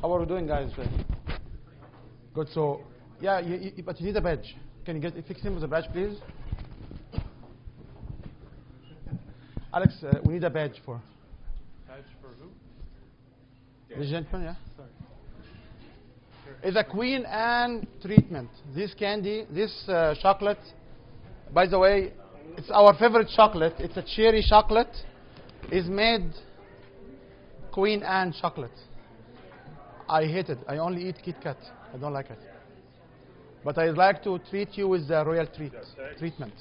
How are we doing, guys? Good. So, yeah, but you need a badge. Can you fix him with a badge, please? Alex, we need a badge for. Badge for who? The gentleman, yeah. Sorry. It's a Queen Anne treatment. This candy, this chocolate, by the way, it's our favorite chocolate. It's a cherry chocolate. It's made Queen Anne chocolate. I hate it. I only eat Kit Kat. I don't like it. But I'd like to treat you with the royal treatment,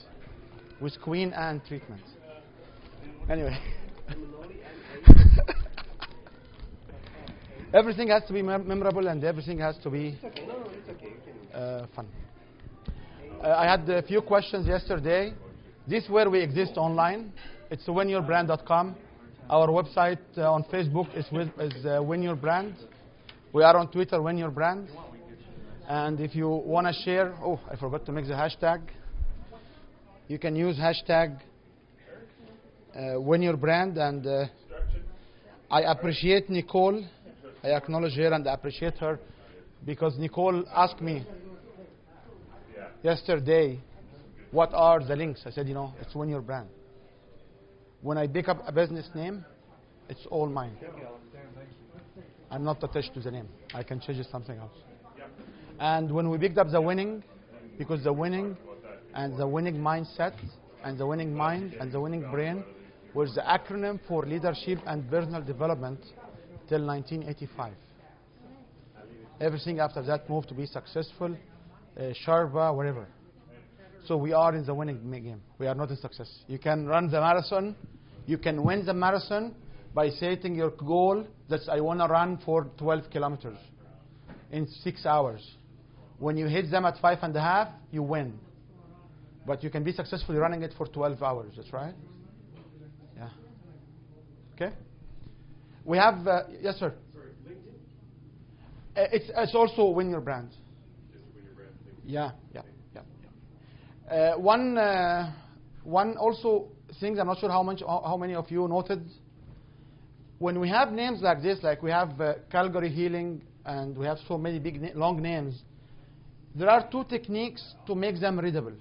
with Queen Anne treatment. Anyway. Everything has to be memorable and everything has to be fun. I had a few questions yesterday. This is where we exist online. It's winyourbrand.com. Our website on Facebook is Win Your Brand. We are on Twitter, Win Your Brand. And if you want to share, oh, I forgot to make the hashtag. You can use hashtag Win Your Brand. And I appreciate Nicole. I acknowledge her and I appreciate her because Nicole asked me yesterday, what are the links? I said, it's Win Your Brand. When I pick up a business name, it's all mine. I'm not attached to the name. I can change it to something else. And when we picked up the winning, because the winning and the winning mindset and the winning mind and the winning brain was the acronym for leadership and personal development till 1985. Everything after that moved to be successful, Sharpa, whatever. So we are in the winning game. We are not in success. You can run the marathon. You can win the marathon by setting your goal that I want to run for 12 kilometers in 6 hours. When you hit them at 5.5, you win. But you can be successfully running it for 12 hours. That's right? Yeah. Okay? We have, yes, sir. Sorry, LinkedIn? It's also Win Your Brand. Just Win Your Brand. Yeah. One also thing, I'm not sure how many of you noted, when we have names like this, like we have Calgary Healing, and we have so many big, long names, there are two techniques to make them readable.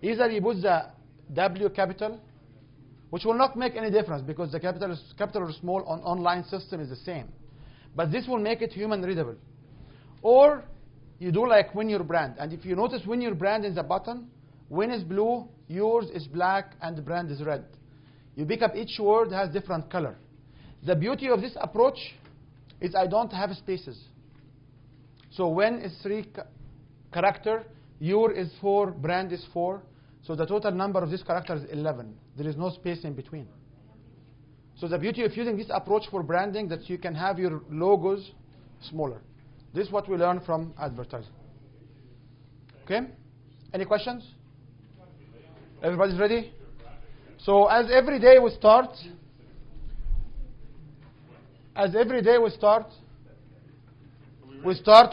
Either you put the W capital, which will not make any difference because the capital or small on online system is the same. But this will make it human readable. Or you do like Win Your Brand. And if you notice Win Your Brand in the button, Win is blue, yours is black, and the brand is red. You pick up each word has different color. The beauty of this approach is I don't have spaces. So Win is 3 character, your is 4, brand is 4. So the total number of this character is 11. There is no space in between. So the beauty of using this approach for branding that you can have your logos smaller. This is what we learn from advertising. Okay? Any questions? Everybody's ready? So as every day we start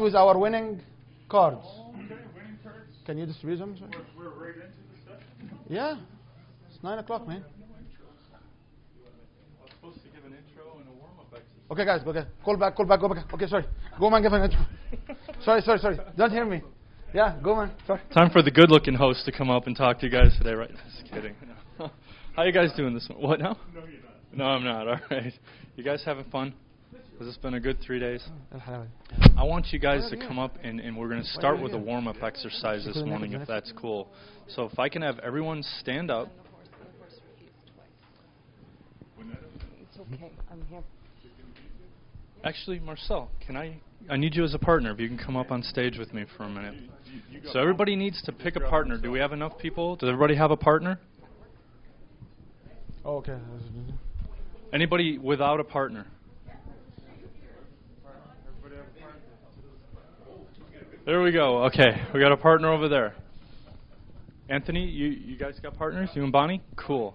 with our winning cards. Winning cards? Can you distribute them? Sir? We're right into the session? Yeah. It's 9 o'clock, man. I'm supposed to give an intro and a warm-up exercise. Okay, guys. Okay. Call back. Go back. Okay, sorry. Go, man. Give an intro. Sorry. Don't hear me. Yeah, go, man. Sorry. Time for the good-looking host to come up and talk to you guys today, right? Just kidding. How you guys doing this morning? What now? No, you're not. No, I'm not. All right. You guys having fun? Has this been a good 3 days? I want you guys to come up, and we're going to start with a warm-up exercise this morning, if that's cool. So if I can have everyone stand up. It's okay. I'm here. Actually, Marcel, I need you as a partner. If you can come up on stage with me for a minute. So everybody needs to pick a partner. Do we have enough people? Does everybody have a partner? Oh, okay. Anybody without a partner? There we go. Okay, we got a partner over there. Anthony, you guys got partners? You and Bonnie? Cool.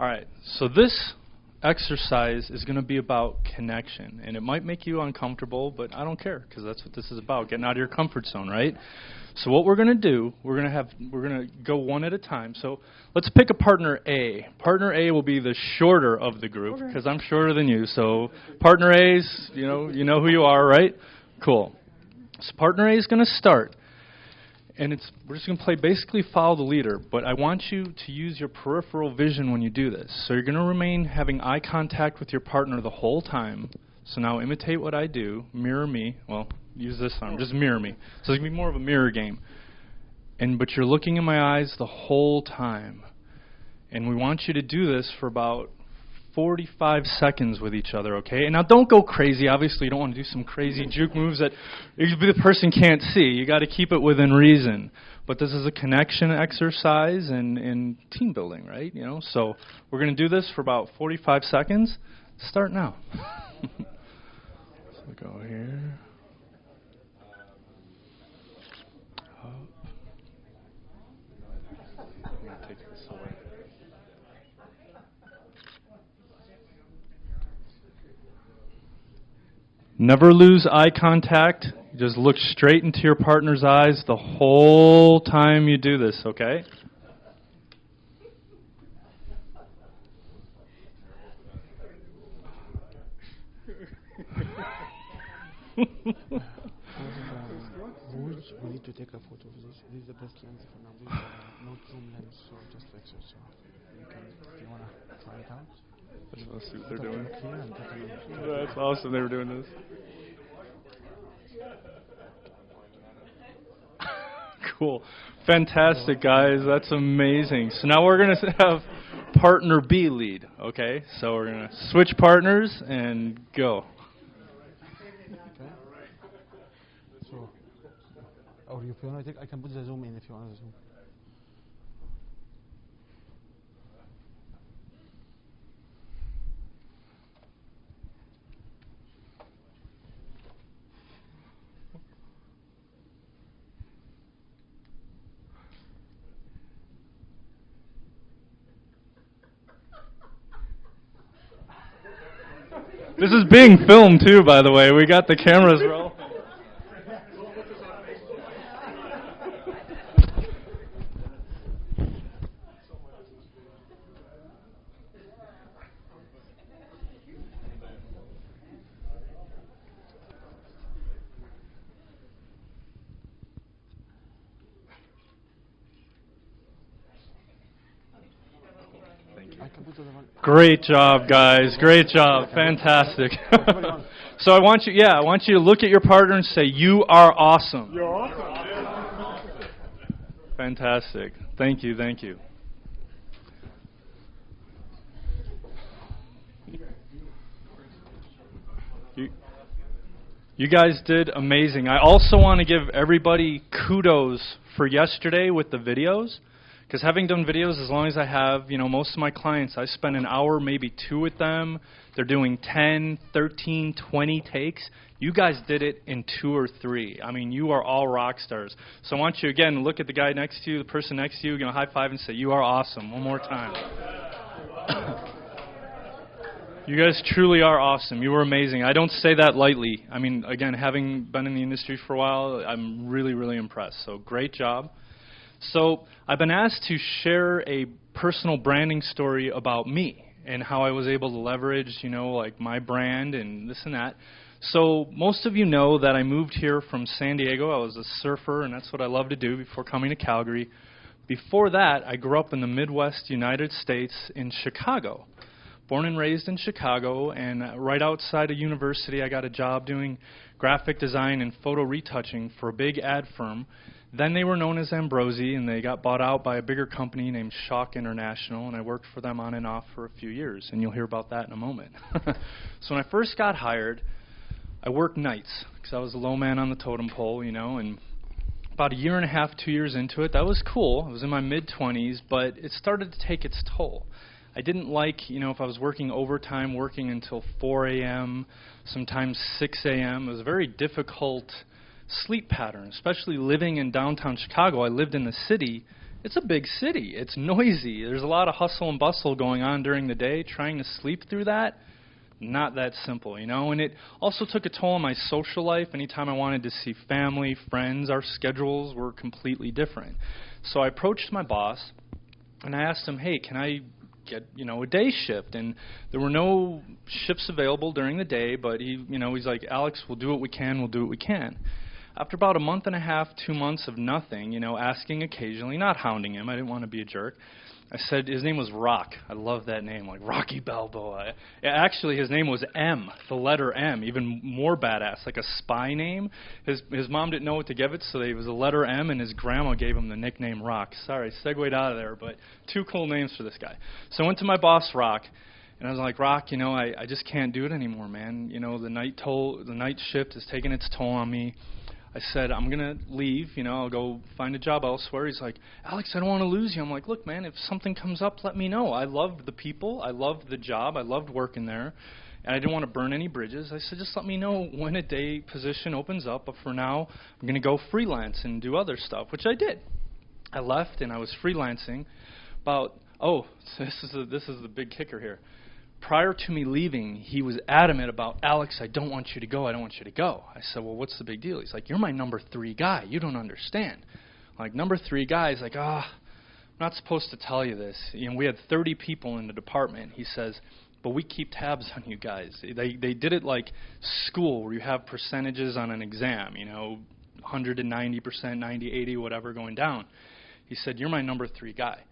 All right, so this exercise is going to be about connection. And it might make you uncomfortable, but I don't care, because that's what this is about, getting out of your comfort zone, right? So what we're going to do, we're going to go one at a time. So let's pick a partner A. Partner A will be the shorter of the group, because I'm shorter than you. So partner A's, you know who you are, right? Cool. So partner A is going to start. And we're just going to play basically follow the leader, but I want you to use your peripheral vision when you do this. So you're going to remain having eye contact with your partner the whole time. So now imitate what I do, mirror me. Well, use this arm, just mirror me. So it's going to be more of a mirror game. But you're looking in my eyes the whole time. And we want you to do this for about 45 seconds with each other, okay? And now don't go crazy. Obviously, you don't want to do some crazy juke moves that the person can't see. You got to keep it within reason. But this is a connection exercise and team building, right? So we're going to do this for about 45 seconds. Start now. So go here. Up. I'm going to take this away. Never lose eye contact. Just look straight into your partner's eyes the whole time you do this, okay? We need to take a photo of this. This is the best lens for now. This is no zoom lens, so just like so. So you want to try it out? Let's see what they're doing. That's awesome. They were doing this. Cool. Fantastic, guys. That's amazing. So now we're going to have partner B lead, okay? So we're going to switch partners and go. Okay. So, or if you want to take, I can put the zoom in if you want to zoom. This is being filmed too, by the way. We got the cameras rolling. Great job, guys. Great job. Fantastic. So I want you to look at your partner and say, "You are awesome." You're awesome. Fantastic. Thank you. Thank you. You guys did amazing. I also want to give everybody kudos for yesterday with the videos. Because having done videos as long as I have, most of my clients, I spend an hour, maybe two with them. They're doing 10, 13, 20 takes. You guys did it in 2 or 3. I mean, you are all rock stars. So I want you, again, look at the guy next to you, the person next to you, high five and say, "You are awesome." One more time. You guys truly are awesome. You were amazing. I don't say that lightly. I mean, again, having been in the industry for a while, I'm really, really impressed. So great job. So I've been asked to share a personal branding story about me and how I was able to leverage, like my brand and this and that. So most of you know that I moved here from San Diego. I was a surfer, and that's what I love to do before coming to Calgary. Before that, I grew up in the Midwest United States in Chicago. Born and raised in Chicago, and right outside of university, I got a job doing graphic design and photo retouching for a big ad firm. Then they were known as Ambrosi, and they got bought out by a bigger company named Shock International, and I worked for them on and off for a few years, and you'll hear about that in a moment. So when I first got hired, I worked nights because I was a low man on the totem pole, and about 1.5 years, 2 years into it, that was cool. I was in my mid-20s, but it started to take its toll. I didn't like, if I was working overtime, working until 4 a.m., sometimes 6 a.m. It was a very difficult sleep pattern, especially living in downtown Chicago. I lived in the city, It's a big city. It's noisy. There's a lot of hustle and bustle going on during the day. Trying to sleep through that, not that simple, you know. And it also took a toll on my social life. Anytime I wanted to see family, friends, our schedules were completely different. So I approached my boss, and I asked him, hey, can I get, a day shift? And there were no shifts available during the day, but he's like, Alex, we'll do what we can, we'll do what we can. After about a month and a half, 2 months of nothing, asking occasionally, not hounding him, I didn't want to be a jerk, I said, his name was Rock. I love that name, like Rocky Balboa. Actually, his name was M, the letter M, even more badass, like a spy name. His mom didn't know what to give it, so it was a letter M, and his grandma gave him the nickname Rock. Sorry, segued out of there, but 2 cool names for this guy. So I went to my boss, Rock, and I was like, Rock, I just can't do it anymore, man. The night shift is taking its toll on me. I said, I'm going to leave, I'll go find a job elsewhere. He's like, Alex, I don't want to lose you. I'm like, look, man, if something comes up, let me know. I loved the people. I loved the job. I loved working there. And I didn't want to burn any bridges. I said, just let me know when a day position opens up. But for now, I'm going to go freelance and do other stuff, which I did. I left, and I was freelancing this is the big kicker here. Prior to me leaving, he was adamant about, Alex, I don't want you to go. I don't want you to go. I said, well, what's the big deal? He's like, you're my number 3 guy. You don't understand. Like, number 3 guy is like, I'm not supposed to tell you this. We had 30 people in the department. He says, but we keep tabs on you guys. They did it like school, where you have percentages on an exam, 190%, 90, 80, whatever going down. He said, you're my number 3 guy.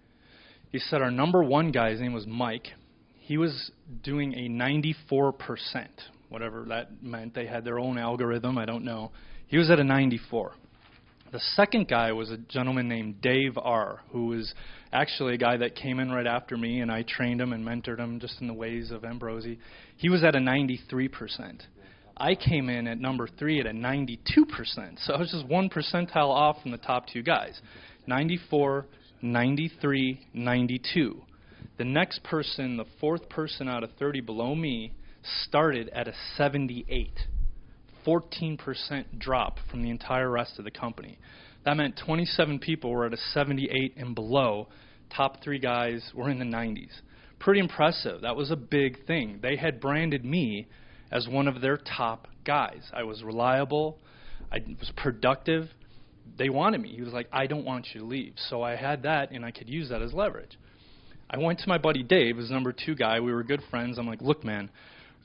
He said, our number 1 guy, his name was Mike. He was doing a 94%, whatever that meant. They had their own algorithm, I don't know. He was at a 94. The second guy was a gentleman named Dave R., who was actually a guy that came in right after me, and I trained him and mentored him just in the ways of Ambrosi. He was at a 93%. I came in at number 3 at a 92%, so I was just 1 percentile off from the top 2 guys. 94, 93, 92. The next person, the 4th person out of 30 below me, started at a 78. 14% drop from the entire rest of the company. That meant 27 people were at a 78 and below. Top 3 guys were in the 90s. Pretty impressive. That was a big thing. They had branded me as one of their top guys. I was reliable. I was productive. They wanted me. He was like, I don't want you to leave. So I had that, and I could use that as leverage. I went to my buddy Dave, his number 2 guy. We were good friends. I'm like, look, man,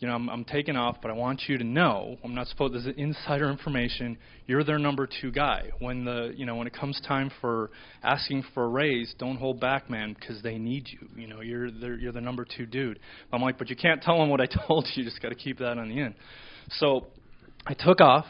I'm taking off, but I want you to know, I'm not supposed, this is insider information, you're their number 2 guy. When when it comes time for asking for a raise, don't hold back, man, because they need you. You're the number 2 dude. I'm like, but you can't tell them what I told you. You just got to keep that on the end. So I took off,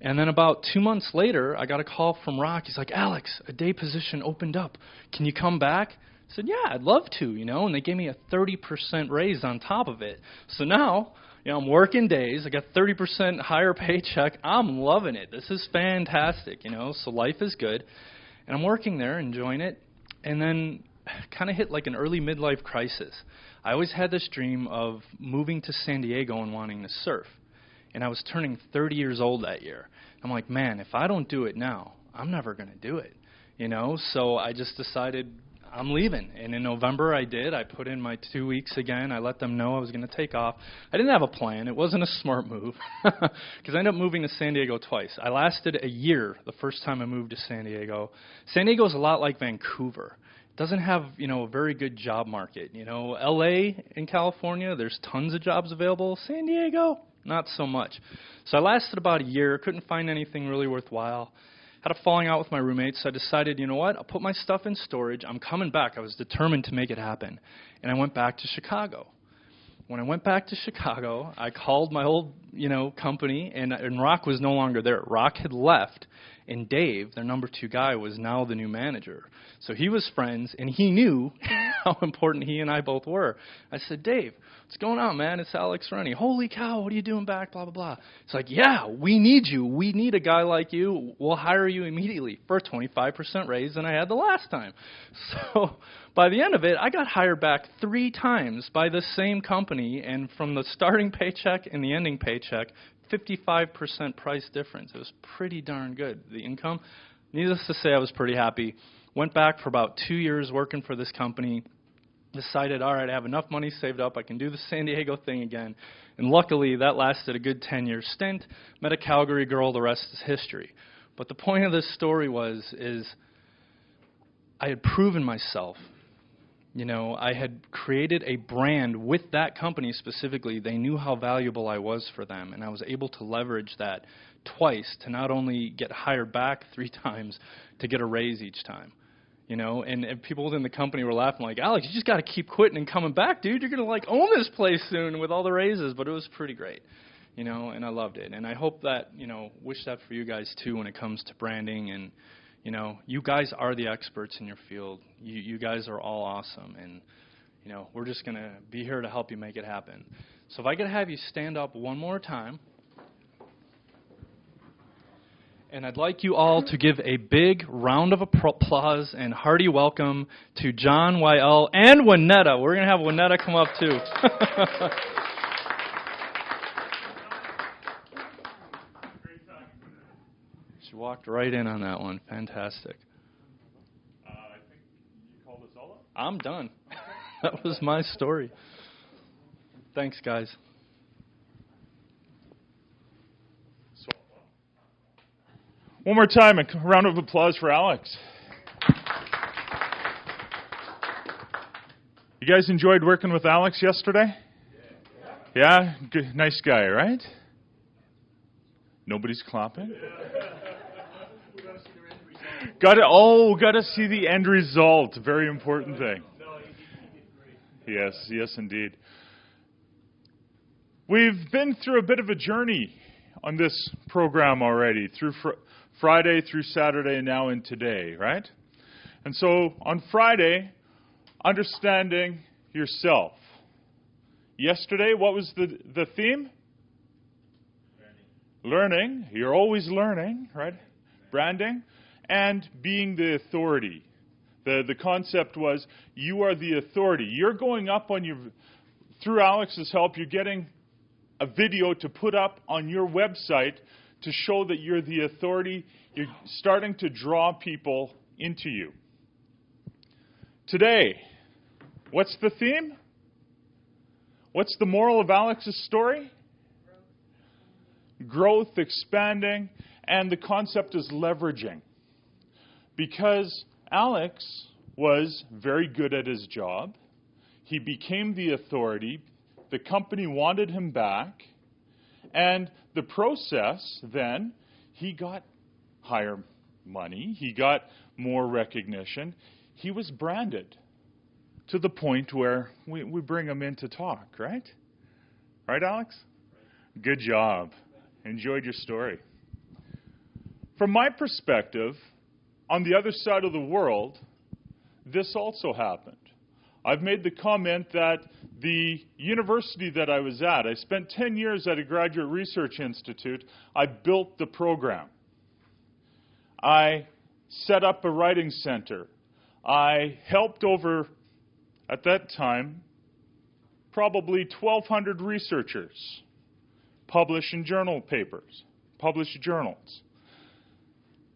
and then about 2 months later, I got a call from Rock. He's like, Alex, a day position opened up. Can you come back? I said, yeah, I'd love to, and they gave me a 30% raise on top of it. So now, I'm working days. I got 30% higher paycheck. I'm loving it. This is fantastic, so life is good. And I'm working there, enjoying it, and then kind of hit like an early midlife crisis. I always had this dream of moving to San Diego and wanting to surf. And I was turning 30 years old that year. I'm like, man, if I don't do it now, I'm never going to do it, So I just decided I'm leaving. And in November I did. I put in my 2 weeks again. I let them know I was going to take off. I didn't have a plan. It wasn't a smart move because I ended up moving to San Diego twice. I lasted a year the first time I moved to San Diego. San Diego is a lot like Vancouver. It doesn't have, a very good job market. L.A. in California, there's tons of jobs available. San Diego, not so much. So I lasted about a year. Couldn't find anything really worthwhile. Had a falling out with my roommates, so I decided, you know what, I'll put my stuff in storage. I'm coming back. I was determined to make it happen. And I went back to Chicago. When I went back to Chicago, I called my old, company, and Rock was no longer there. Rock had left, and Dave, their number 2 guy, was now the new manager. So he was friends, and he knew how important he and I both were. I said, Dave, what's going on, man? It's Alex Rennie. Holy cow, what are you doing back, blah, blah, blah. It's like, yeah, we need you. We need a guy like you. We'll hire you immediately for a 25% raise than I had the last time. So by the end of it, I got hired back 3 times by the same company, and from the starting paycheck and the ending paycheck, 55% price difference. It was pretty darn good, the income. Needless to say, I was pretty happy. Went back for about 2 years working for this company. Decided, all right, I have enough money saved up. I can do the San Diego thing again. And luckily, that lasted a good 10-year stint. Met a Calgary girl. The rest is history. But the point of this story is I had proven myself. You know, I had created a brand with that company specifically. They knew how valuable I was for them, and I was able to leverage that twice to not only get hired back 3 times, to get a raise each time. You know, and people within the company were laughing like, Alex, you just got to keep quitting and coming back, dude. You're going to, like, own this place soon with all the raises. But it was pretty great, you know, and I loved it. And I hope that, you know, wish that for you guys, too, when it comes to branding. And, you know, you guys are the experts in your field. You guys are all awesome. And, you know, we're just going to be here to help you make it happen. So if I could have you stand up one more time. And I'd like you all to give a big round of applause and hearty welcome to John, YL, and Juanetta. We're going to have Juanetta come up, too. She walked right in on that one. Fantastic. I think you called us all up? I'm done. That was my story. Thanks, guys. One more time, a round of applause for Alex. You guys enjoyed working with Alex yesterday? Yeah? Good, nice guy, right? Nobody's clapping? Got to see the end result. Very important thing. Yes, indeed. We've been through a bit of a journey on this program already, through Friday through Saturday and now in today, right? And so on Friday, understanding yourself. Yesterday, what was the theme? Learning. You're always learning, right? Branding. And being the authority. The concept was you are the authority. You're going up on through Alex's help, you're getting a video to put up on your website to show that you're the authority. You're starting to draw people into you. Today, what's the theme? What's the moral of Alex's story? Growth, expanding, and the concept is leveraging. Because Alex was very good at his job. He became the authority. The company wanted him back. And the process then, he got higher money. He got more recognition. He was branded to the point where we bring him in to talk, right? Right, Alex? Good job. Enjoyed your story. From my perspective, on the other side of the world, this also happened. I've made the comment that the university that I was at, I spent 10 years at a graduate research institute. I built the program. I set up a writing center. I helped over, at that time, probably 1,200 researchers publish in journal papers, publish journals.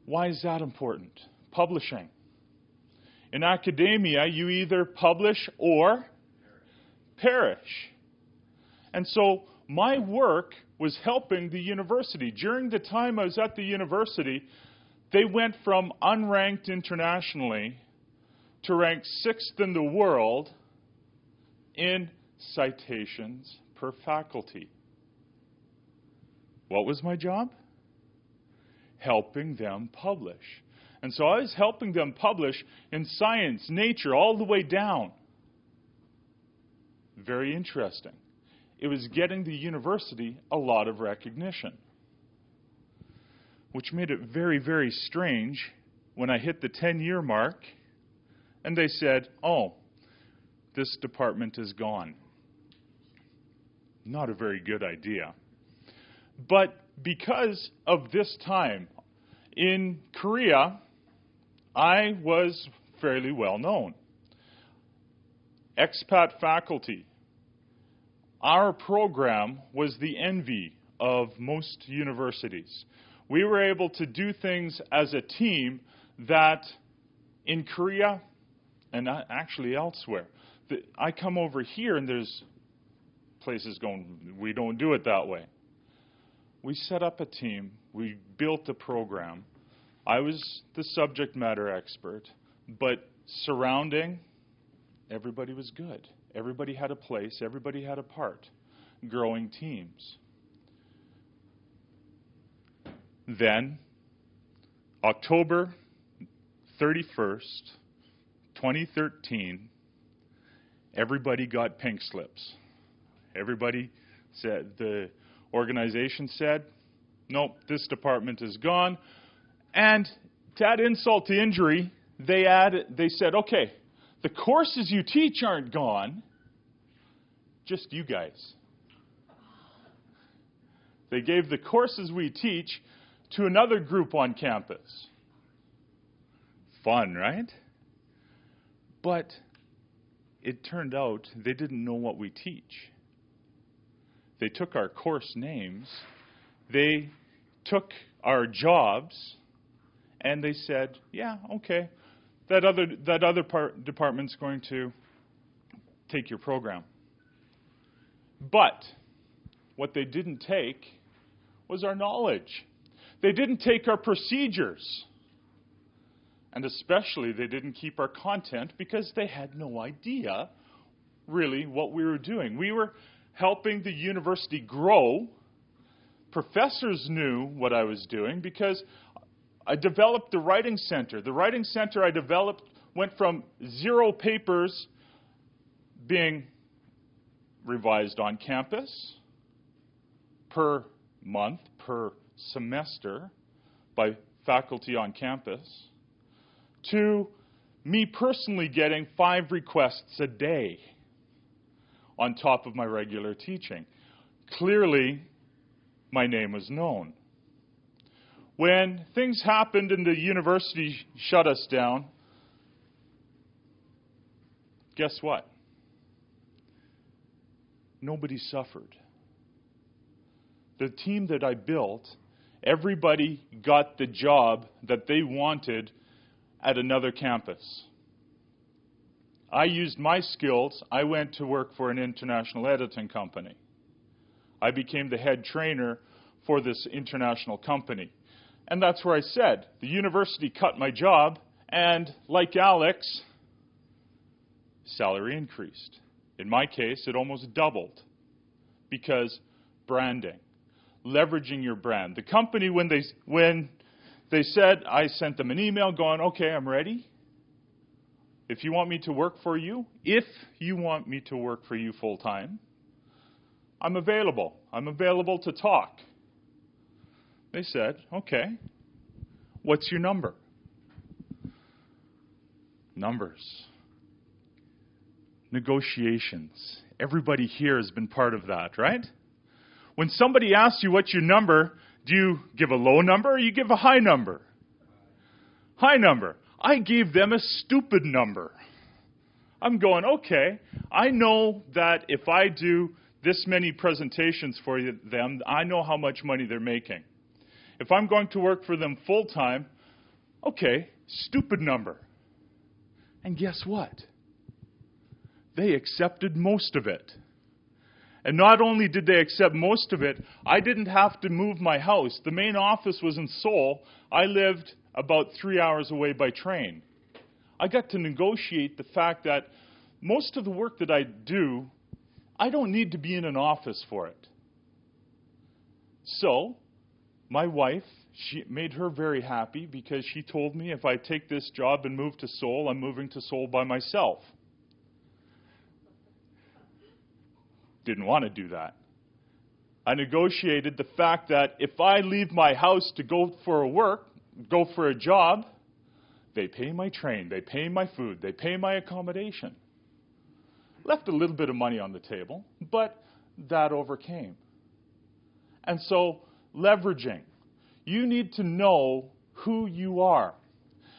Why is that important? Publishing. In academia, you either publish or perish. And so my work was helping the university. During the time I was at the university, they went from unranked internationally to rank 6th in the world in citations per faculty. What was my job? Helping them publish. And so I was helping them publish in science, nature, all the way down. Very interesting. It was getting the university a lot of recognition, which made it very, very strange when I hit the 10-year mark and they said, oh, this department is gone. Not a very good idea. But because of this time, in Korea, I was fairly well known. Expat faculty. Our program was the envy of most universities. We were able to do things as a team that in Korea and actually elsewhere. I come over here and there's places going, we don't do it that way. We set up a team. We built a program. I was the subject matter expert, but surrounding, everybody was good. Everybody had a place. Everybody had a part. Growing teams. Then, October 31st, 2013, everybody got pink slips. Everybody said, the organization said, nope, this department is gone. And to add insult to injury, they said, okay, the courses you teach aren't gone, just you guys. They gave the courses we teach to another group on campus. Fun, right? But it turned out they didn't know what we teach. They took our course names, they took our jobs, and they said, yeah, okay, that other department's going to take your program. But what they didn't take was our knowledge. They didn't take our procedures. And especially they didn't keep our content because they had no idea really what we were doing. We were helping the university grow. Professors knew what I was doing because I developed the writing center. The writing center I developed went from 0 papers being revised on campus per month, per semester by faculty on campus, to me personally getting 5 requests a day on top of my regular teaching. Clearly, my name was known. When things happened and the university shut us down, guess what? Nobody suffered. The team that I built, everybody got the job that they wanted at another campus. I used my skills. I went to work for an international editing company. I became the head trainer for this international company. And that's where I said, the university cut my job, and like Alex, salary increased. In my case, it almost doubled. Because branding, leveraging your brand. The company, when they said, I sent them an email going, okay, I'm ready. If you want me to work for you, full time, I'm available. I'm available to talk. They said, okay, what's your number? Numbers. Negotiations. Everybody here has been part of that, right? When somebody asks you what's your number, do you give a low number or you give a high number? High number. I gave them a stupid number. I'm going, okay, I know that if I do this many presentations for them, I know how much money they're making. If I'm going to work for them full time, okay, stupid number. And guess what? They accepted most of it. And not only did they accept most of it, I didn't have to move my house. The main office was in Seoul. I lived about 3 hours away by train. I got to negotiate the fact that most of the work that I do, I don't need to be in an office for it. So, my wife, she made her very happy because she told me if I take this job and move to Seoul, I'm moving to Seoul by myself. Didn't want to do that. I negotiated the fact that if I leave my house to go for a job, they pay my train, they pay my food, they pay my accommodation. Left a little bit of money on the table, but that overcame. And so, leveraging. You need to know who you are.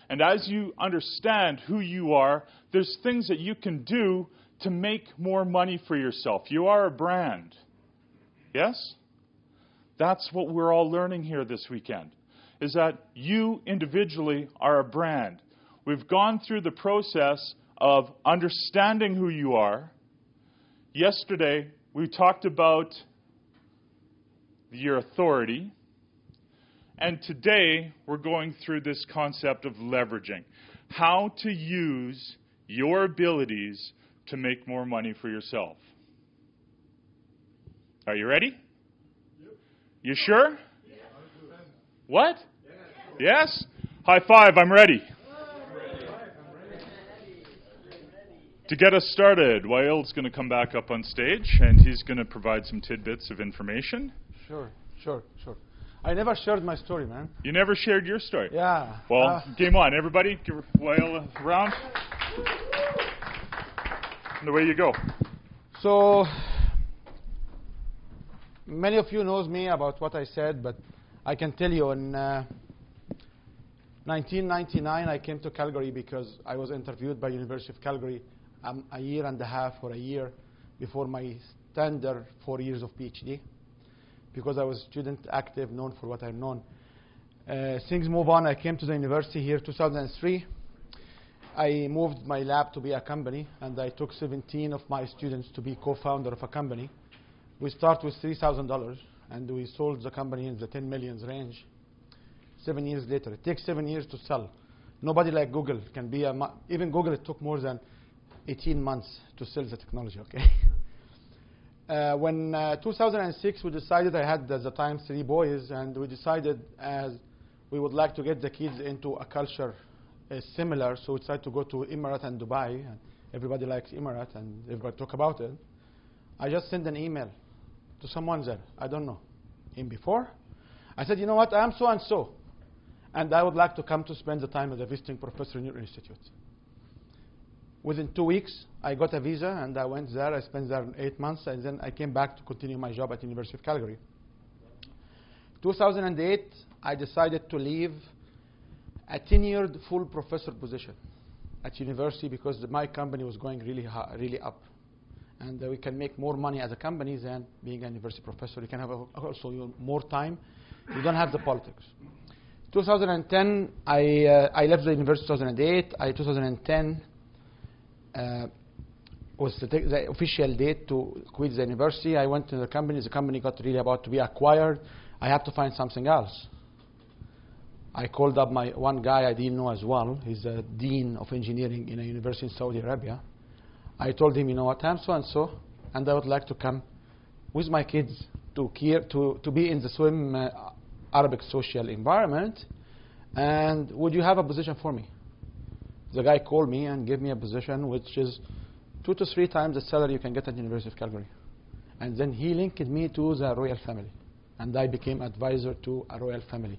And as you understand who you are, there's things that you can do to make more money for yourself. You are a brand. Yes? That's what we're all learning here this weekend, is that you individually are a brand. We've gone through the process of understanding who you are. Yesterday, we talked about your authority. And today, we're going through this concept of leveraging. How to use your abilities to make more money for yourself. Are you ready? You sure? What? Yes? High five, I'm ready. To get us started, Wael's going to come back up on stage, and he's going to provide some tidbits of information. Sure. I never shared my story, man. You never shared your story? Yeah. Well, game on. Everybody, give Wael a round. And away you go. So, many of you knows me about what I said, but I can tell you in 1999 I came to Calgary because I was interviewed by University of Calgary a year and a half or a year before my standard 4 years of PhD, because I was student active, known for what I'm known. Things move on. I came to the university here 2003. I moved my lab to be a company, and I took 17 of my students to be co-founder of a company. We start with $3,000, and we sold the company in the 10 millions range. 7 years later, it takes 7 years to sell. Nobody like Google can be even Google, it took more than 18 months to sell the technology, okay? When 2006, we decided, I had at the time 3 boys, and we decided as we would like to get the kids into a culture similar, so we decided to go to Emirates and Dubai, and everybody likes Emirates, and everybody talk about it. I just sent an email to someone there, I don't know, him before. I said, you know what, I'm so-and-so, and I would like to come to spend the time as a visiting professor in your institute. Within 2 weeks, I got a visa, and I went there. I spent there 8 months, and then I came back to continue my job at the University of Calgary. 2008, I decided to leave a tenured full professor position at university because my company was going really up. And we can make more money as a company than being a university professor. You can have also more time. You don't have the politics. 2010, I left the university 2008. 2010, was the official date to quit the university. I went to the company. The company got really about to be acquired. I had to find something else. I called up one guy I didn't know as well. He's the dean of engineering in a university in Saudi Arabia. I told him, you know what, I'm so-and-so, and I would like to come with my kids to be in the swim Arabic social environment, and would you have a position for me? The guy called me and gave me a position which is 2 to 3 times the salary you can get at the University of Calgary. And then he linked me to the royal family. And I became advisor to a royal family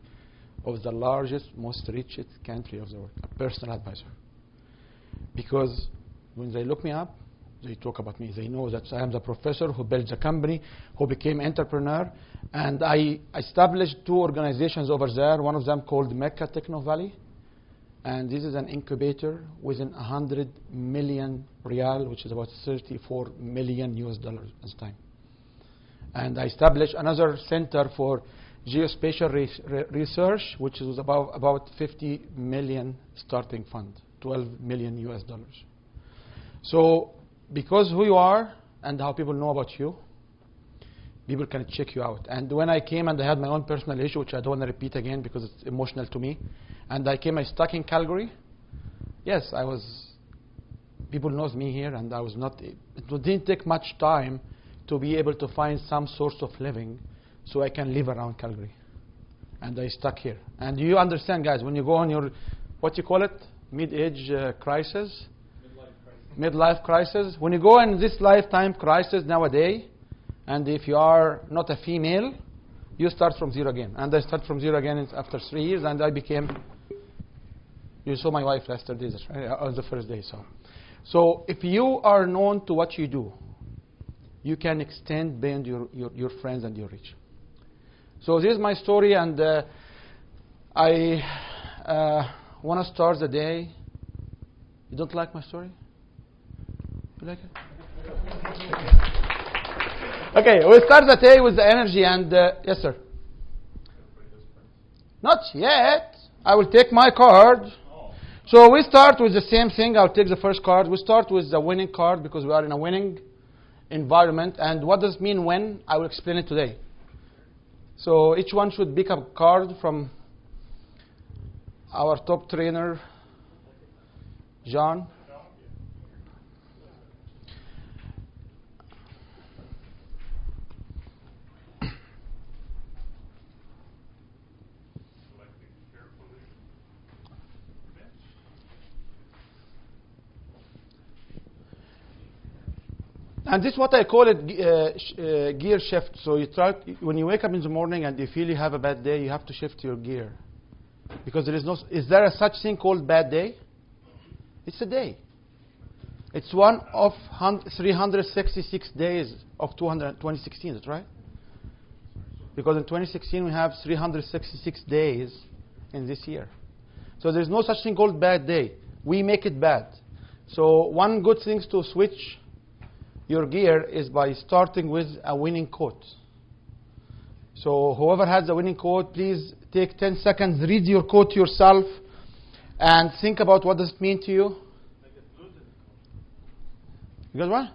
of the largest, most richest country of the world, a personal advisor. Because when they look me up, they talk about me. They know that I am the professor who built the company, who became entrepreneur. And I established 2 organizations over there, one of them called Mecca Techno Valley. And this is an incubator within 100 million real, which is about $34 million US at the time. And I established another center for geospatial research, which was about 50 million starting fund, $12 million US. So because who you are and how people know about you, people can check you out. And when I came and I had my own personal issue, which I don't want to repeat again because it's emotional to me, and I stuck in Calgary, yes, people knows me here, and it didn't take much time to be able to find some source of living so I can live around Calgary. And I stuck here. And you understand, guys, when you go on your, what you call it, mid-age crisis? Midlife crisis. When you go in this lifetime crisis nowadays, and if you are not a female, you start from zero again. And I start from zero again after 3 years, and I became, you saw my wife yesterday, right? On the first day. So if you are known to what you do, you can extend beyond your friends and your reach. So this is my story, and I want to start the day. You don't like my story? You like it? Okay, we'll start the day with the energy, and yes, sir. Not yet. I will take my card. So we start with the same thing. I'll take the first card. We start with the winning card because we are in a winning environment. And what does it mean win? I will explain it today. So each one should pick up a card from our top trainer, John. And this is what I call it gear shift. So you try when you wake up in the morning and you feel you have a bad day, you have to shift your gear. Because there is no, is there a such thing called bad day? It's a day. It's one of 366 days of 2016, that's right? Because in 2016 we have 366 days in this year. So there's no such thing called bad day. We make it bad. So one good thing to switch your gear is by starting with a winning quote. So whoever has a winning quote, please take 10 seconds, read your quote yourself, and think about what does it mean to you. You got what?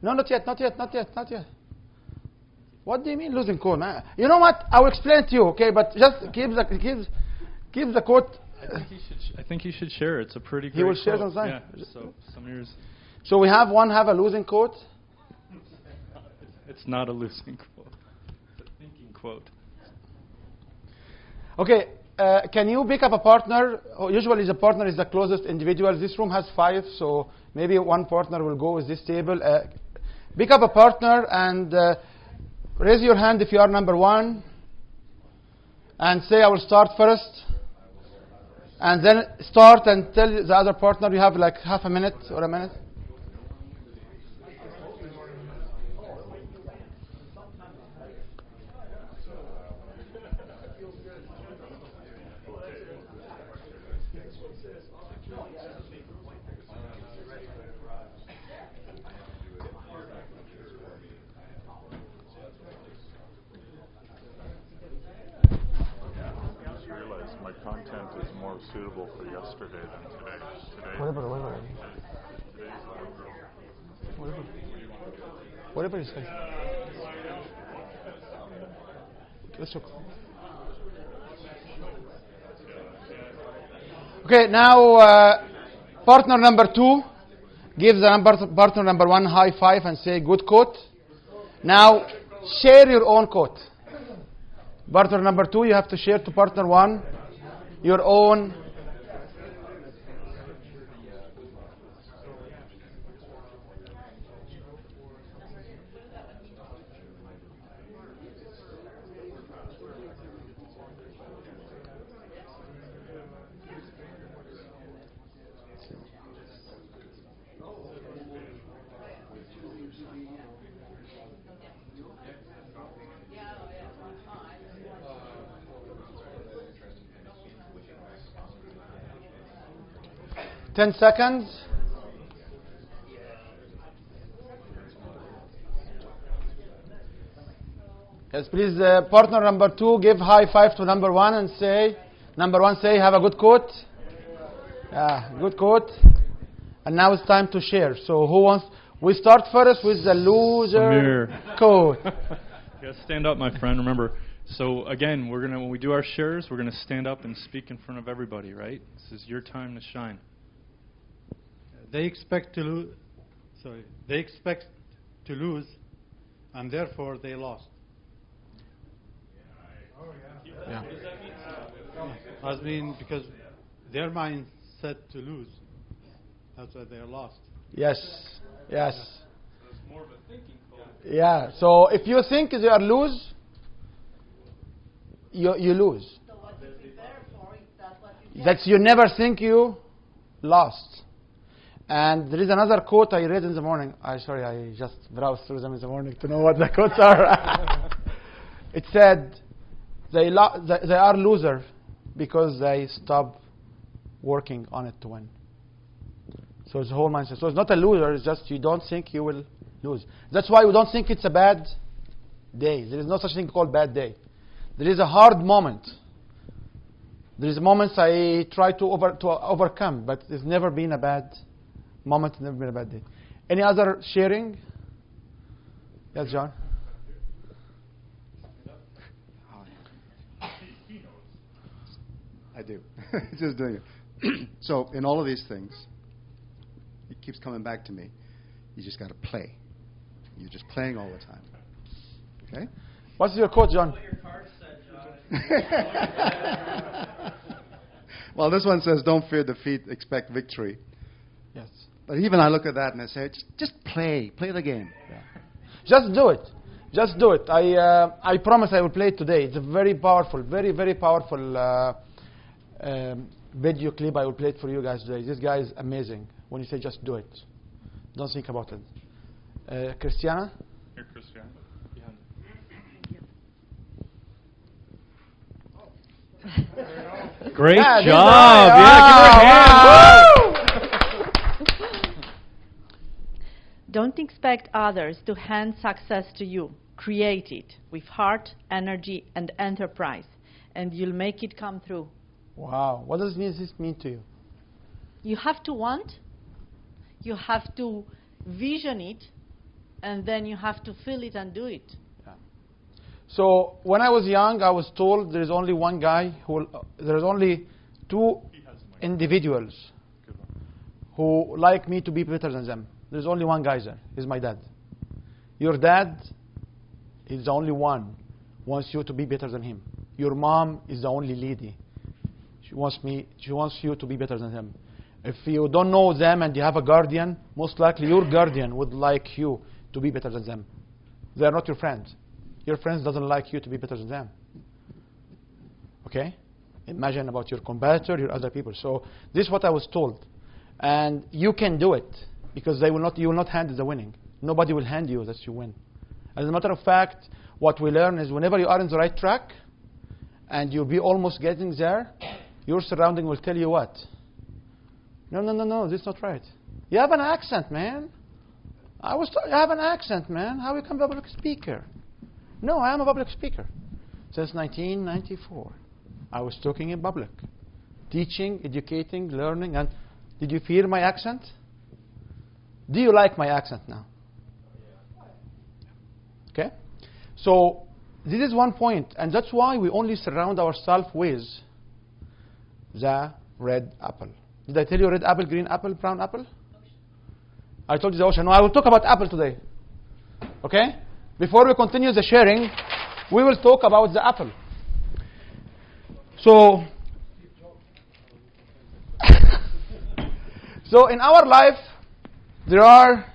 No, not yet, not yet, not yet, not yet. What do you mean losing quote? You know what? I will explain it to you, okay? But just keep the quote. I think he should share it. It's a pretty great He will share it quote. on time. Yeah, so some of yours. So we have a losing quote. It's not a losing quote. It's a thinking quote. Okay, can you pick up a partner? Usually the partner is the closest individual. This room has 5, so maybe one partner will go with this table. Pick up a partner and raise your hand if you are number 1. And say, I will start first. And then start and tell the other partner you have like half a minute or a minute. My content is more suitable for yesterday than today. Whatever you say. Let's look. Okay, now partner number 2 gives the partner number 1 high five and say good quote. Now share your own quote. Partner number 2, you have to share to partner 1 your own. Ten seconds. Yes, please, partner number 2, give high five to number 1 and say, number 1 say, have a good quote. Yeah, good quote. And now it's time to share. So who wants, we start first with the loser quote. You gotta stand up, my friend, remember. So again, when we do our shares, we're gonna stand up and speak in front of everybody, right? This is your time to shine. They expect to lose. They expect to lose, and therefore they lost. Yeah. I mean, because their mind set to lose. That's why they're lost. Yes. Yes. It's more of a thinking quote. Yeah. So if you think you are lose, you lose. So what you prepare for is that what you get. That's you never think you lost. And there is another quote I read in the morning. I just browsed through them in the morning to know what the quotes are. It said, they are losers because they stop working on it to win. So it's the whole mindset. So it's not a loser, it's just you don't think you will lose. That's why we don't think it's a bad day. There is no such thing called bad day. There is a hard moment. There is moments I try to overcome, but there's never been a bad moment, never been a bad day. Any other sharing? Yes, John? I do. Just doing it. So in all of these things, it keeps coming back to me. You just got to play. You're just playing all the time. Okay? What's your quote, John? What your card said, John. Well, this one says, don't fear defeat, expect victory. Yes. But even I look at that and I say, just play. Play the game. Yeah. Just do it. Just do it. I promise I will play it today. It's a very powerful, very, very powerful video clip. I will play it for you guys today. This guy is amazing. When you say just do it, don't think about it. Christiana? Here, Christiana. Great Yeah, job. Yeah, give her a hand. Don't expect others to hand success to you. Create it with heart, energy, and enterprise, and you'll make it come through. Wow. What does this mean to you? You have to want, you have to vision it, and then you have to feel it and do it. So when I was young, I was told there is only one guy there is only two individuals who like me to be better than them. There's only one guy there. He's my dad. Your dad is the only one who wants you to be better than him. Your mom is the only lady. She wants you to be better than him. If you don't know them and you have a guardian, most likely your guardian would like you to be better than them. They are not your friends. Your friends doesn't like you to be better than them. Okay? Imagine about your competitor, your other people. So this is what I was told. And you can do it because you will not hand the winning. Nobody will hand you that you win. As a matter of fact, what we learn is whenever you are in the right track and you'll be almost getting there, your surrounding will tell you what? No, this is not right. You have an accent, man. You have an accent, man. How you become a public speaker? No, I am a public speaker. Since 1994, I was talking in public, teaching, educating, learning. And did you hear my accent? Do you like my accent now? Okay? So this is one point, and that's why we only surround ourselves with the red apple. Did I tell you red apple, green apple, brown apple? I told you the ocean. No, I will talk about apple today. Okay? Before we continue the sharing, we will talk about the apple. So, so in our life, there are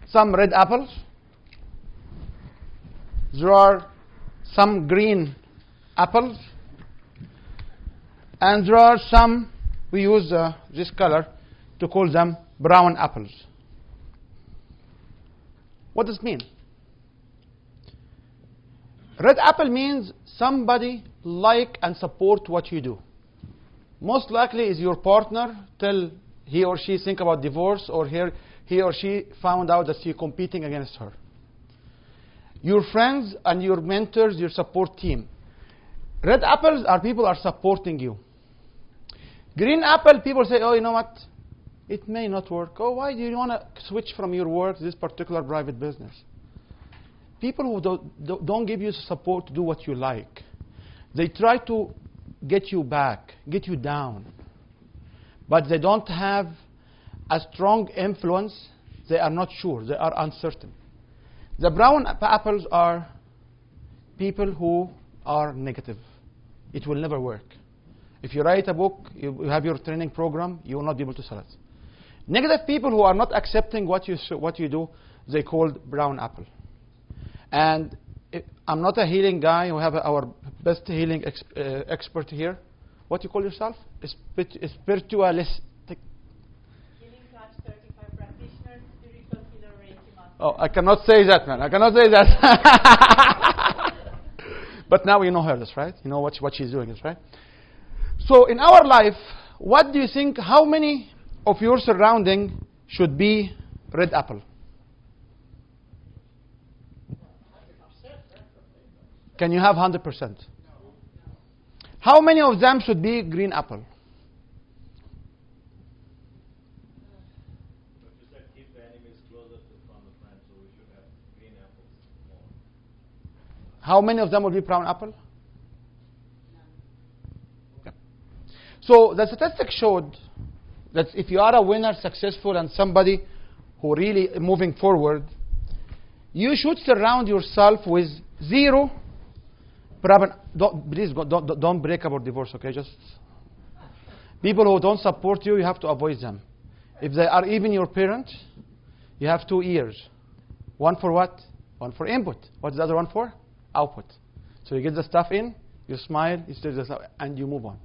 some red apples. There are some green apples. And there are some, we use this color to call them brown apples. What does it mean? Red apple means somebody like and support what you do. Most likely is your partner till he or she think about divorce, or he or she found out that you're competing against her. Your friends and your mentors, your support team. Red apples are people are supporting you. Green apple, people say, oh, you know what? It may not work. Oh, why do you want to switch from your work to this particular private business? People who don't give you support to do what you like. They try to get you back, get you down. But they don't have a strong influence. They are not sure. They are uncertain. The brown apples are people who are negative. It will never work. If you write a book, you have your training program, you will not be able to sell it. Negative people who are not accepting what you do, they called brown apple. And I'm not a healing guy. We have our best healing expert here. What do you call yourself? Spiritualistic. Healing Touch certified practitioner, spiritual healer, Reiki master. Oh, I cannot say that, man. I cannot say that. But now you know her, that's right. You know what she's doing, that's right. So in our life, what do you think, how many of your surrounding should be red apple? Can you have 100%? How many of them should be green apple? But you said keep the enemies closer from the friends, so we should have green apples more. How many of them will be brown apple? Okay. So the statistics showed that if you are a winner, successful, and somebody who really moving forward, you should surround yourself with zero brown. Please don't break up or divorce, okay? Just people who don't support you, you have to avoid them. If they are even your parent, you have 2 ears. One for what? One for input. What's the other one for? Output. So you get the stuff in, you smile, you stir the stuff, and you move on.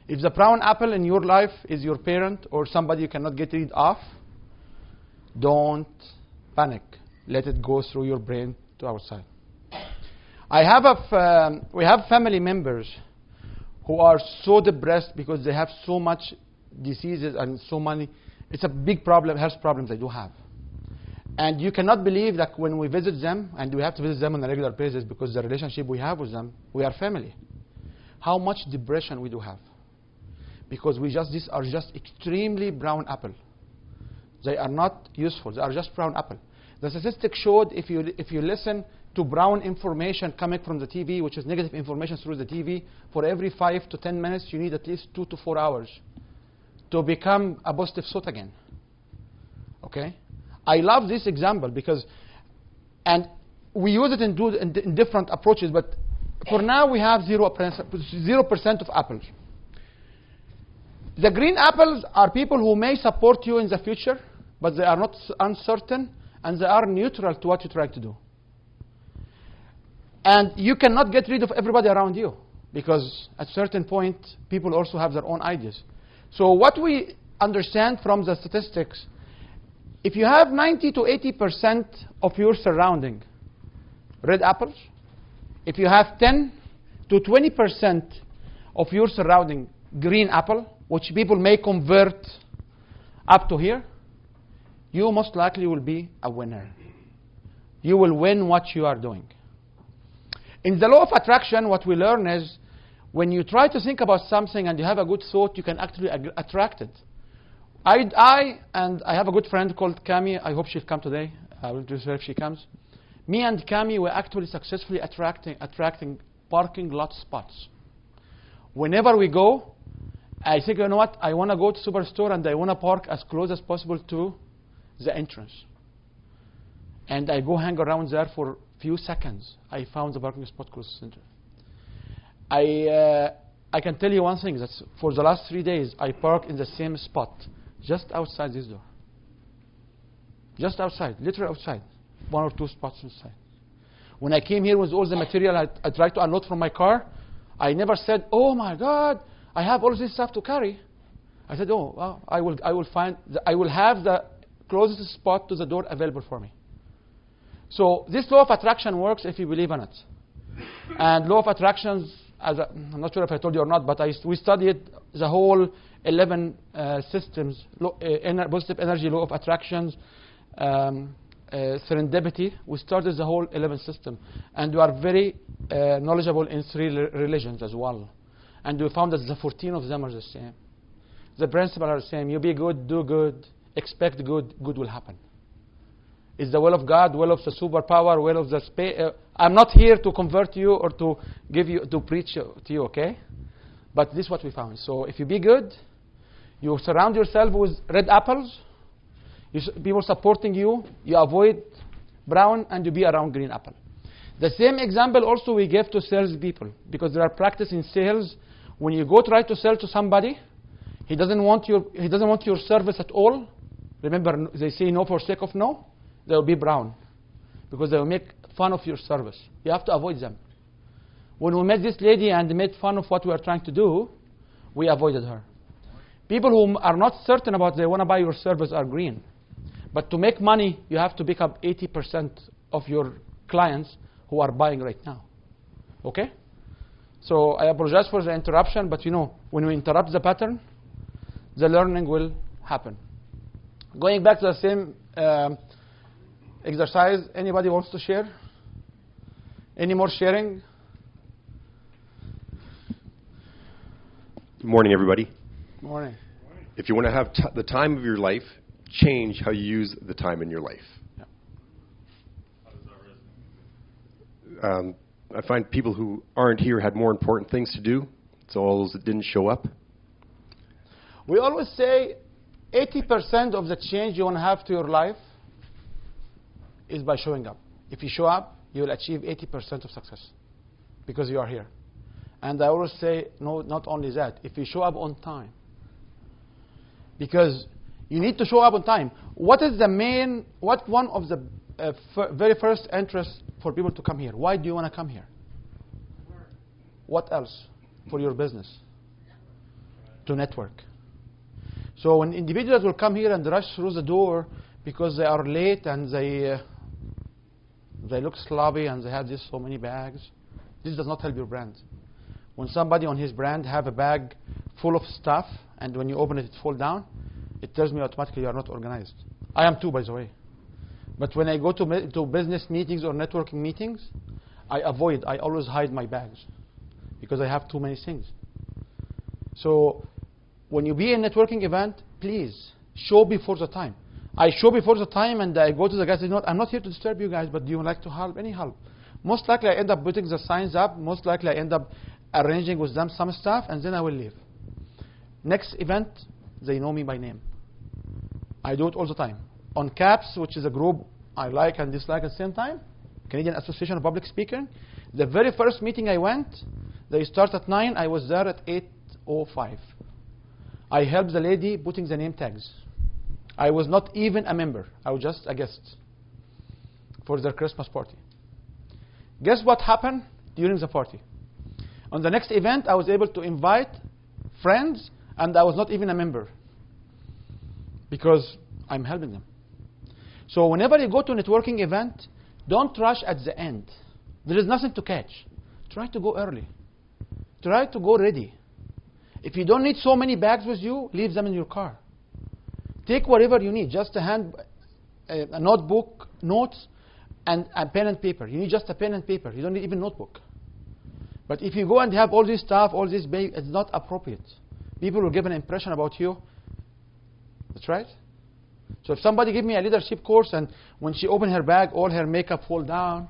If the brown apple in your life is your parent or somebody you cannot get rid of, don't panic. Let it go through your brain to outside. We have family members who are so depressed because they have so much diseases and so many. It's a big problem, health problems they do have. And you cannot believe that when we visit them, and we have to visit them on a regular basis because the relationship we have with them, we are family. How much depression we do have. Because these are just extremely brown apple. They are not useful. They are just brown apple. The statistics showed if you listen to brown information coming from the TV, which is negative information through the TV, for every 5 to 10 minutes, you need at least 2 to 4 hours to become a positive thought again. Okay? I love this example because, and we use it in different approaches, but for now we have 0% of apples. The green apples are people who may support you in the future, but they are not uncertain, and they are neutral to what you try to do. And you cannot get rid of everybody around you, because at a certain point, people also have their own ideas. So what we understand from the statistics, if you have 90 to 80% of your surrounding red apples, if you have 10 to 20% of your surrounding green apple, which people may convert up to here, you most likely will be a winner. You will win what you are doing. In the law of attraction, what we learn is when you try to think about something and you have a good thought, you can actually attract it. I have a good friend called Cami. I hope she'll come today. I will introduce her if she comes. Me and Cami were actually successfully attracting parking lot spots. Whenever we go, I think, you know what, I want to go to Superstore and I want to park as close as possible to the entrance. And I go hang around there for a few seconds. I found the parking spot close to the center. I can tell you one thing, that for the last 3 days, I parked in the same spot, just outside this door. Just outside, literally outside. 1 or 2 spots inside. When I came here with all the material I tried to unload from my car, I never said, oh my God, I have all this stuff to carry. I said, oh, well, I will have the closest spot to the door available for me. So this law of attraction works if you believe in it. And law of attractions, I'm not sure if I told you or not, but we studied the whole 11 systems, positive energy, law of attractions, serendipity. We started the whole 11 system. And we are very knowledgeable in 3 religions as well. And we found that the 14 of them are the same. The principles are the same. You be good, do good, expect good, good will happen. It's the will of God, will of the superpower, will of the space. I'm not here to convert you or to preach to you, okay? But this is what we found. So if you be good, you surround yourself with red apples, people supporting you, you avoid brown, and you be around green apple. The same example also we give to sales people, because there are practice in sales. When you go try to sell to somebody, he doesn't want your service at all. Remember, they say no for sake of no. They will be brown, because they will make fun of your service. You have to avoid them. When we met this lady and made fun of what we were trying to do, we avoided her. People who are not certain about they want to buy your service are green. But to make money, you have to pick up 80% of your clients who are buying right now. Okay? So I apologize for the interruption, but you know, when we interrupt the pattern, the learning will happen. Going back to the same exercise, anybody wants to share? Any more sharing? Good morning, everybody. Morning. If you want to have the time of your life, change how you use the time in your life. I find people who aren't here had more important things to do, so all those that didn't show up. We always say 80% of the change you want to have to your life is by showing up. If you show up, you will achieve 80% of success because you are here. And I always say, no, not only that, if you show up on time. Because you need to show up on time. What one of the very first interests for people to come here? Why do you want to come here? What else? For your business. To network. So when individuals will come here and rush through the door because they are late and they look sloppy and they have just so many bags, this does not help your brand. When somebody on his brand have a bag full of stuff and when you open it, it falls down, it tells me automatically you are not organized. I am too, by the way. But when I go to business meetings or networking meetings, I always hide my bags because I have too many things. So when you be in a networking event, please show before the time. I show before the time and I go to the guys and say, I'm not here to disturb you guys, but do you like to help? Any help? Most likely I end up putting the signs up. Most likely I end up arranging with them some stuff, and then I will leave. Next event, they know me by name. I do it all the time. On CAPS, which is a group I like and dislike at the same time, Canadian Association of Public Speaking, the very first meeting I went, they start at 9, I was there at 8:05. I helped the lady putting the name tags. I was not even a member. I was just a guest for their Christmas party. Guess what happened during the party? On the next event, I was able to invite friends, and I was not even a member because I'm helping them. So whenever you go to a networking event, don't rush at the end. There is nothing to catch. Try to go early. Try to go ready. If you don't need so many bags with you, leave them in your car. Take whatever you need, just a notebook, notes, and a pen and paper. You need just a pen and paper. You don't need even notebook. But if you go and have all this stuff, all this bag, it's not appropriate. People will give an impression about you. That's right. So if somebody give me a leadership course and when she open her bag, all her makeup fall down,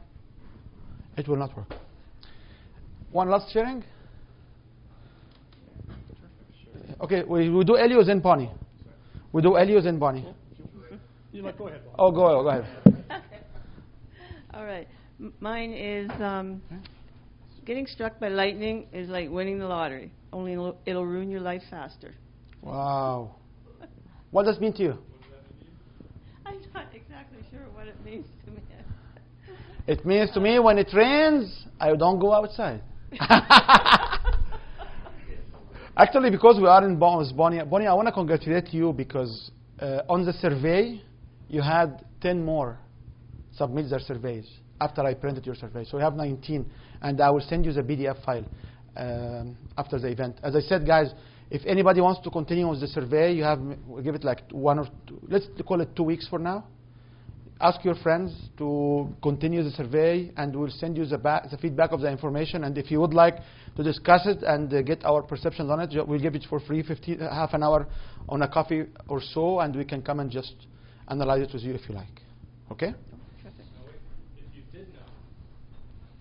it will not work. One last sharing? Okay, we do Elios and Bonnie. We do Elios and Bonnie. You might go ahead. Oh, go ahead. All right. Mine is getting struck by lightning is like winning the lottery. Only it'll ruin your life faster. Wow. What does it mean to you? I'm not exactly sure what it means to me. It means to me when it rains, I don't go outside. Actually, because we are in Bonnie, I want to congratulate you because on the survey, you had 10 more submit their surveys after I printed your survey. So you have 19, and I will send you the PDF file after the event. As I said, guys, if anybody wants to continue with the survey, we'll give it like 1 or 2, let's call it 2 weeks for now. Ask your friends to continue the survey, and we'll send you the feedback of the information. And if you would like to discuss it and get our perceptions on it, we'll give it for free, half an hour on a coffee or so, and we can come and just analyze it with you if you like. Okay? If you did know,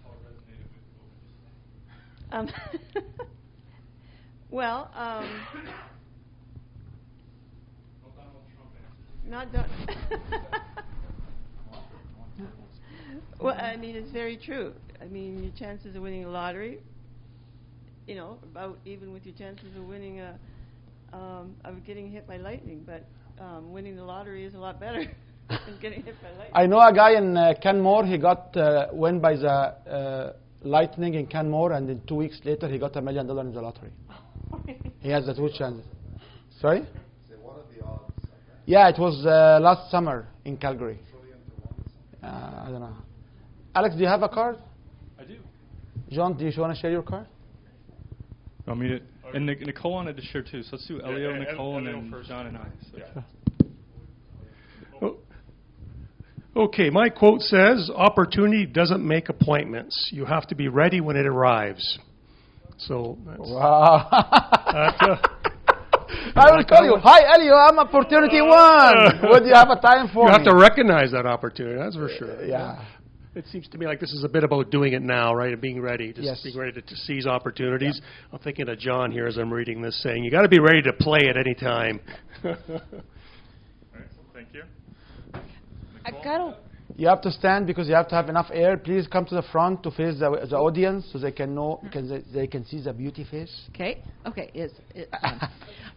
how it resonated with what we just said. Well, not done. Well, I mean, it's very true. I mean, your chances of winning a lottery, about even with your chances of winning of getting hit by lightning, but winning the lottery is a lot better than getting hit by lightning. I know a guy in Canmore, he got won by the lightning in Canmore, and then 2 weeks later, he got $1 million in the lottery. He has the 2 chances. Sorry? What are the odds? Yeah, it was last summer in Calgary. I don't know. Alex, do you have a card? I do. John, do you want to share your card? Want me to? And Nicole wanted to share too. So let's do Elio, Nicole, and then first. John and I. So. Yeah. Okay, my quote says, opportunity doesn't make appointments. You have to be ready when it arrives. So that's, Wow. that's, I will call you. Hi, Elio. I'm opportunity one. Would you have a time for you me? have to recognize that opportunity, that's for sure. Yeah. It seems to me like this is a bit about doing it now, right, and being ready, just Yes. being ready to seize opportunities. Yeah. I'm thinking of John here as I'm reading this, saying, you got to be ready to play at any time. All right, thank you. I gotta. You have to stand because you have to have enough air. Please come to the front to face the audience so they can know, they can see the beauty face. Okay. Okay.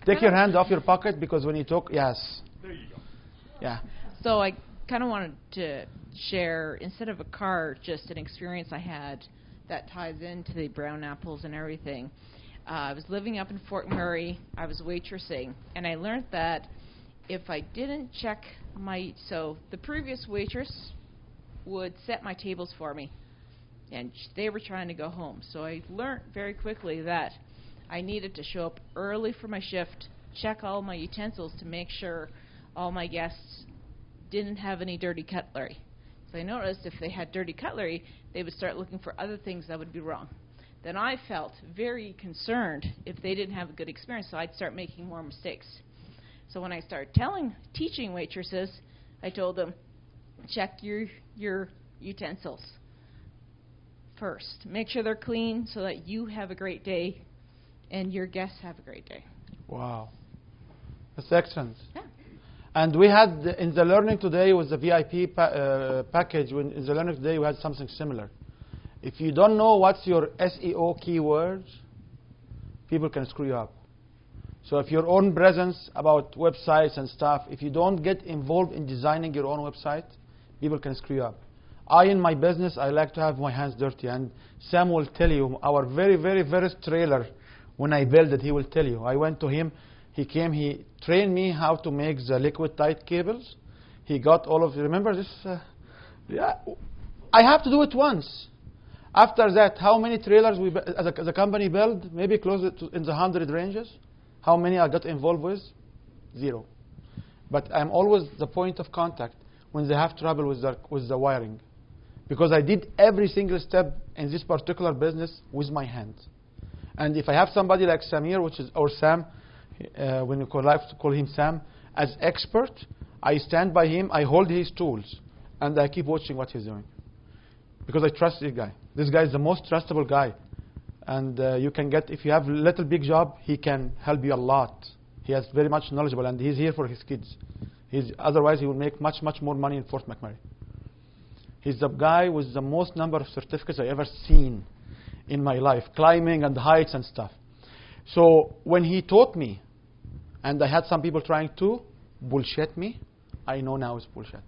Take your hand off your pocket because when you talk, yes. There you go. Yeah. So I kind of wanted to share, instead of a car, just an experience I had that ties into the brown apples and everything. I was living up in Fort McMurray. I was waitressing, and I learned that if I didn't check so the previous waitress would set my tables for me, and they were trying to go home. So I learned very quickly that I needed to show up early for my shift, check all my utensils to make sure all my guests didn't have any dirty cutlery. So I noticed if they had dirty cutlery, they would start looking for other things that would be wrong. Then I felt very concerned if they didn't have a good experience, so I'd start making more mistakes. So when I started teaching waitresses, I told them, check your utensils first. Make sure they're clean so that you have a great day and your guests have a great day. Wow. That's excellent. Yeah. And we had, in the learning today, with the VIP package, in the learning today, we had something similar. If you don't know what's your SEO keywords, people can screw you up. So if your own presence about websites and stuff, if you don't get involved in designing your own website, people can screw you up. In my business, I like to have my hands dirty. And Sam will tell you, our very, very first trailer, when I built it, he will tell you. I went to him. He came. He trained me how to make the liquid tight cables. He got all of, remember this? Yeah. I have to do it once. After that, how many trailers we, as a company built? Maybe close to in the 100 ranges. How many I got involved with? 0. But I'm always the point of contact when they have trouble with the wiring. Because I did every single step in this particular business with my hands. And if I have somebody like Samir, or Sam, when you call him Sam, as expert, I stand by him, I hold his tools, and I keep watching what he's doing. Because I trust this guy. This guy is the most trustable guy. And you can get, if you have a little big job, he can help you a lot. He is very much knowledgeable, and he's here for his kids. Otherwise, he will make much, much more money in Fort McMurray. He's the guy with the most number of certificates I ever seen in my life, climbing and heights and stuff. So when he taught me, and I had some people trying to bullshit me, I know now it's bullshit.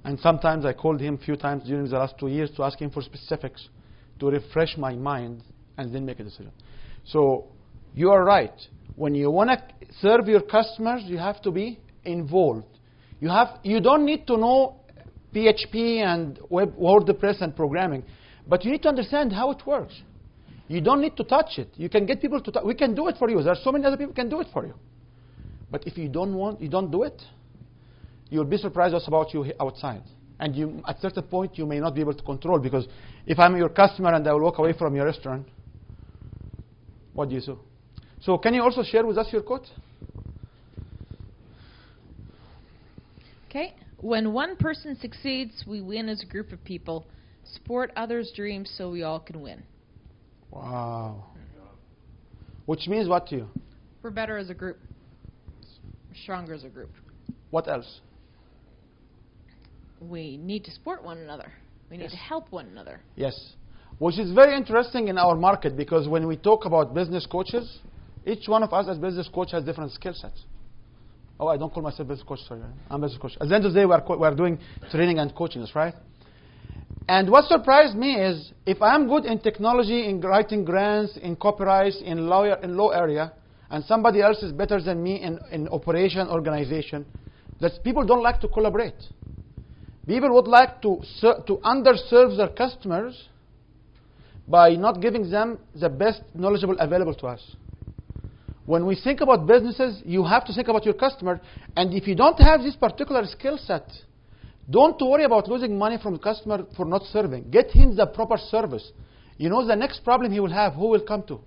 And sometimes I called him a few times during the last 2 years to ask him for specifics, to refresh my mind, and then make a decision. So you are right. When you want to serve your customers, you have to be involved. You don't need to know PHP and WordPress and programming, but you need to understand how it works. You don't need to touch it. You can get people to we can do it for you. There are so many other people who can do it for you. But if you don't do it, you'll be surprised what's about you outside. And at a certain point, you may not be able to control, because if I'm your customer and I will walk away from your restaurant, what do you do? So can you also share with us your quote? Okay. When one person succeeds, we win as a group of people. Support others' dreams so we all can win. Wow. Which means what to you? We're better as a group. We're stronger as a group. What else? We need to support one another. We need to help one another. Yes. Which is very interesting in our market, because when we talk about business coaches, each one of us as business coach has different skill sets. Oh, I don't call myself business coach, sorry. I'm business coach. At the end of the day, we're doing training and coaching, right? And what surprised me is, if I'm good in technology, in writing grants, in copyright, in law area, and somebody else is better than me in operation, organization, that people don't like to collaborate. People would like to underserve their customers by not giving them the best knowledgeable available to us. When we think about businesses, you have to think about your customer, and if you don't have this particular skill set, Don't worry about losing money from the customer for not serving. Get him the proper service. You know the next problem he will have, who will come to?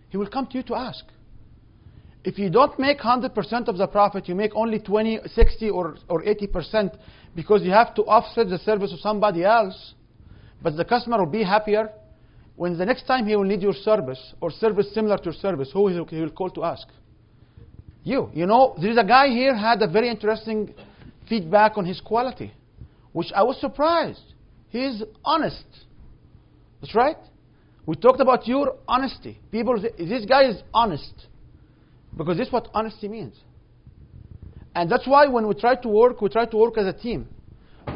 He will come to you to ask. If you don't make 100% of the profit, you make only 20, 60, or 80% because you have to offset the service of somebody else, but the customer will be happier. When the next time he will need your service or service similar to your service, who he will call to ask? You. You know, there is a guy here had a very interesting feedback on his quality, which I was surprised. He is honest. That's right. We talked about your honesty. People say, this guy is honest. Because this is what honesty means. And that's why when we try to work as a team.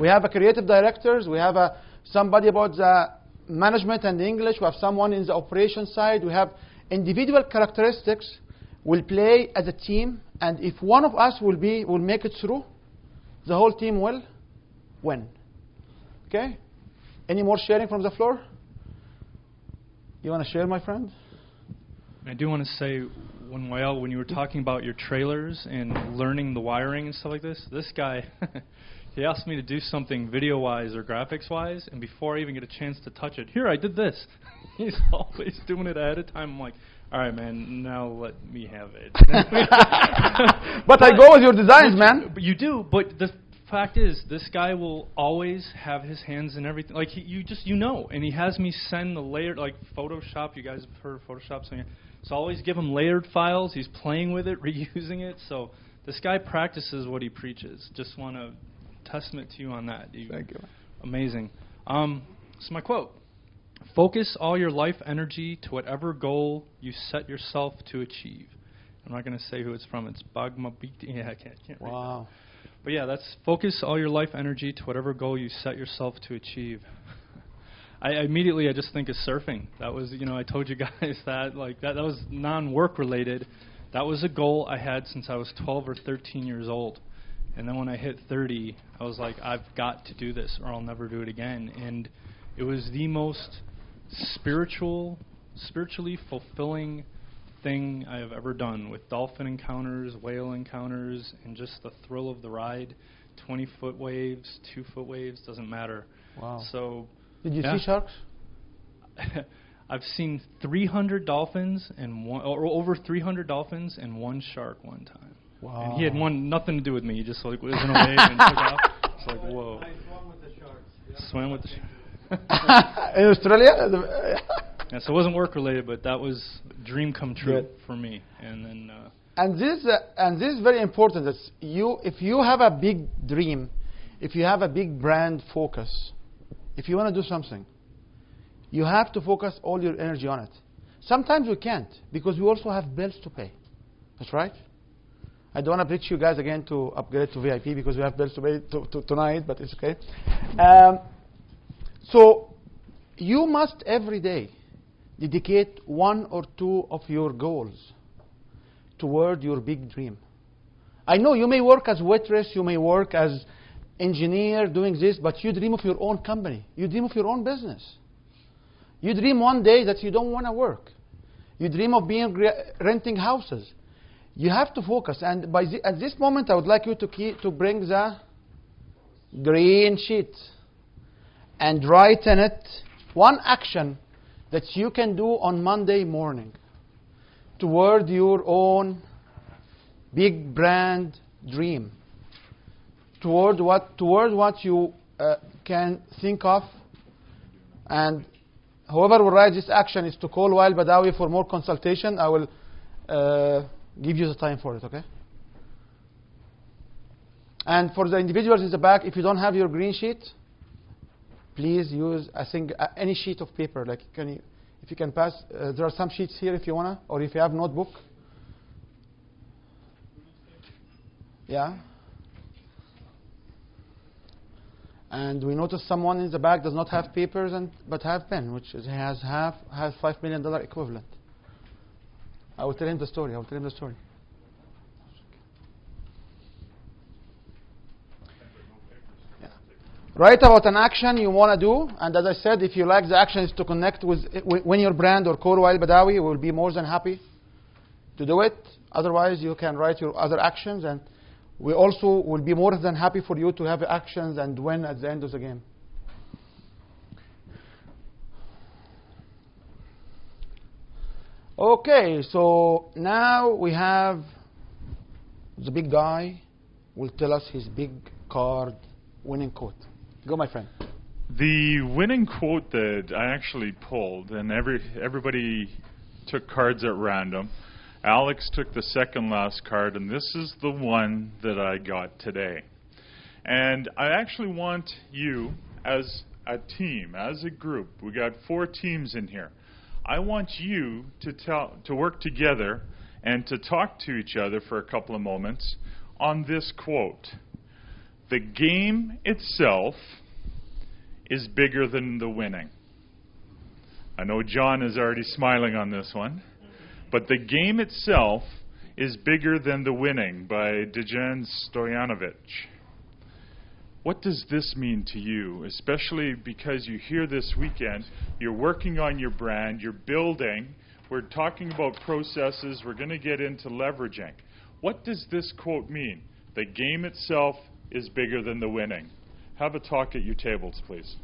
We have a creative directors, we have somebody about the management and English, we have someone in the operations side, we have individual characteristics will play as a team, and if one of us will make it through, the whole team will win. Okay? Any more sharing from the floor? You want to share, my friend? I do want to say, when you were talking about your trailers and learning the wiring and stuff like this guy, he asked me to do something video-wise or graphics-wise, and before I even get a chance to touch it, here, I did this. He's always doing it ahead of time. I'm like, all right, man, now let me have it. But I go with your designs, man. But you do, but the fact is, this guy will always have his hands in everything. Like, you know, and he has me send the layered, like Photoshop, you guys have heard of Photoshop, so I always give him layered files. He's playing with it, reusing it. So this guy practices what he preaches. Just want to testament to you on that. Thank you. Amazing. So my quote: focus all your life energy to whatever goal you set yourself to achieve. I'm not going to say who it's from. It's Bhagavad Gita. Yeah, I can't read wow. that. But yeah, that's focus all your life energy to whatever goal you set yourself to achieve. I just think of surfing. That was, I told you guys that, that was non-work related. That was a goal I had since I was 12 or 13 years old. And then when I hit 30, I was like, I've got to do this or I'll never do it again. And it was the most spiritually fulfilling thing I have ever done, with dolphin encounters, whale encounters, and just the thrill of the ride. 20-foot waves, 2-foot waves, doesn't matter. Wow. So, did you see sharks? I've seen 300 dolphins or over 300 dolphins and one shark one time. Wow. And he had nothing to do with me. He just was in a wave and took off. It's like, whoa. I swam with the sharks. Swam with the sharks. In Australia? Yeah, so it wasn't work related, but that was a dream come true for me. And then. And this is very important. That if you have a big dream, if you have a big brand focus, if you want to do something, you have to focus all your energy on it. Sometimes we can't because we also have bills to pay. That's right. I don't want to preach you guys again to upgrade to VIP because we have bills to pay tonight, but it's okay. So you must every day dedicate 1 or 2 of your goals toward your big dream. I know you may work as waitress, you may work as engineer doing this, but you dream of your own company. You dream of your own business. You dream one day that you don't want to work. You dream of renting houses. You have to focus. And at this moment, I would like you to bring the green sheet and write in it one action that you can do on Monday morning toward your own big brand dream, toward what you can think of. And whoever will write this action is to call Wael Badawi for more consultation. I will give you the time for it, okay? And for the individuals in the back, if you don't have your green sheet, please use any sheet of paper. Like, if you can pass, there are some sheets here if you wanna, or if you have notebook. Yeah. And we notice someone in the back does not have papers but have pen, which has $5 million equivalent. I will tell him the story. Yeah. Write about an action you want to do, and as I said, if you like the action is to connect with when your brand or call Wael Badawi, we will be more than happy to do it. Otherwise, you can write your other actions, and we also will be more than happy for you to have actions and win at the end of the game. Okay, so now we have the big guy will tell us his big card winning quote. Go, my friend. The winning quote that I actually pulled, and everybody took cards at random. Alex took the second last card, and this is the one that I got today. And I actually want you, as a team, as a group, we got 4 teams in here. I want you to work together and to talk to each other for a couple of moments on this quote. The game itself is bigger than the winning. I know John is already smiling on this one, but the game itself is bigger than the winning by Dejan Stojanovic. What does this mean to you, especially because you hear this weekend, you're working on your brand, you're building, we're talking about processes, we're going to get into leveraging. What does this quote mean? The game itself is bigger than the winning. Have a talk at your tables, please.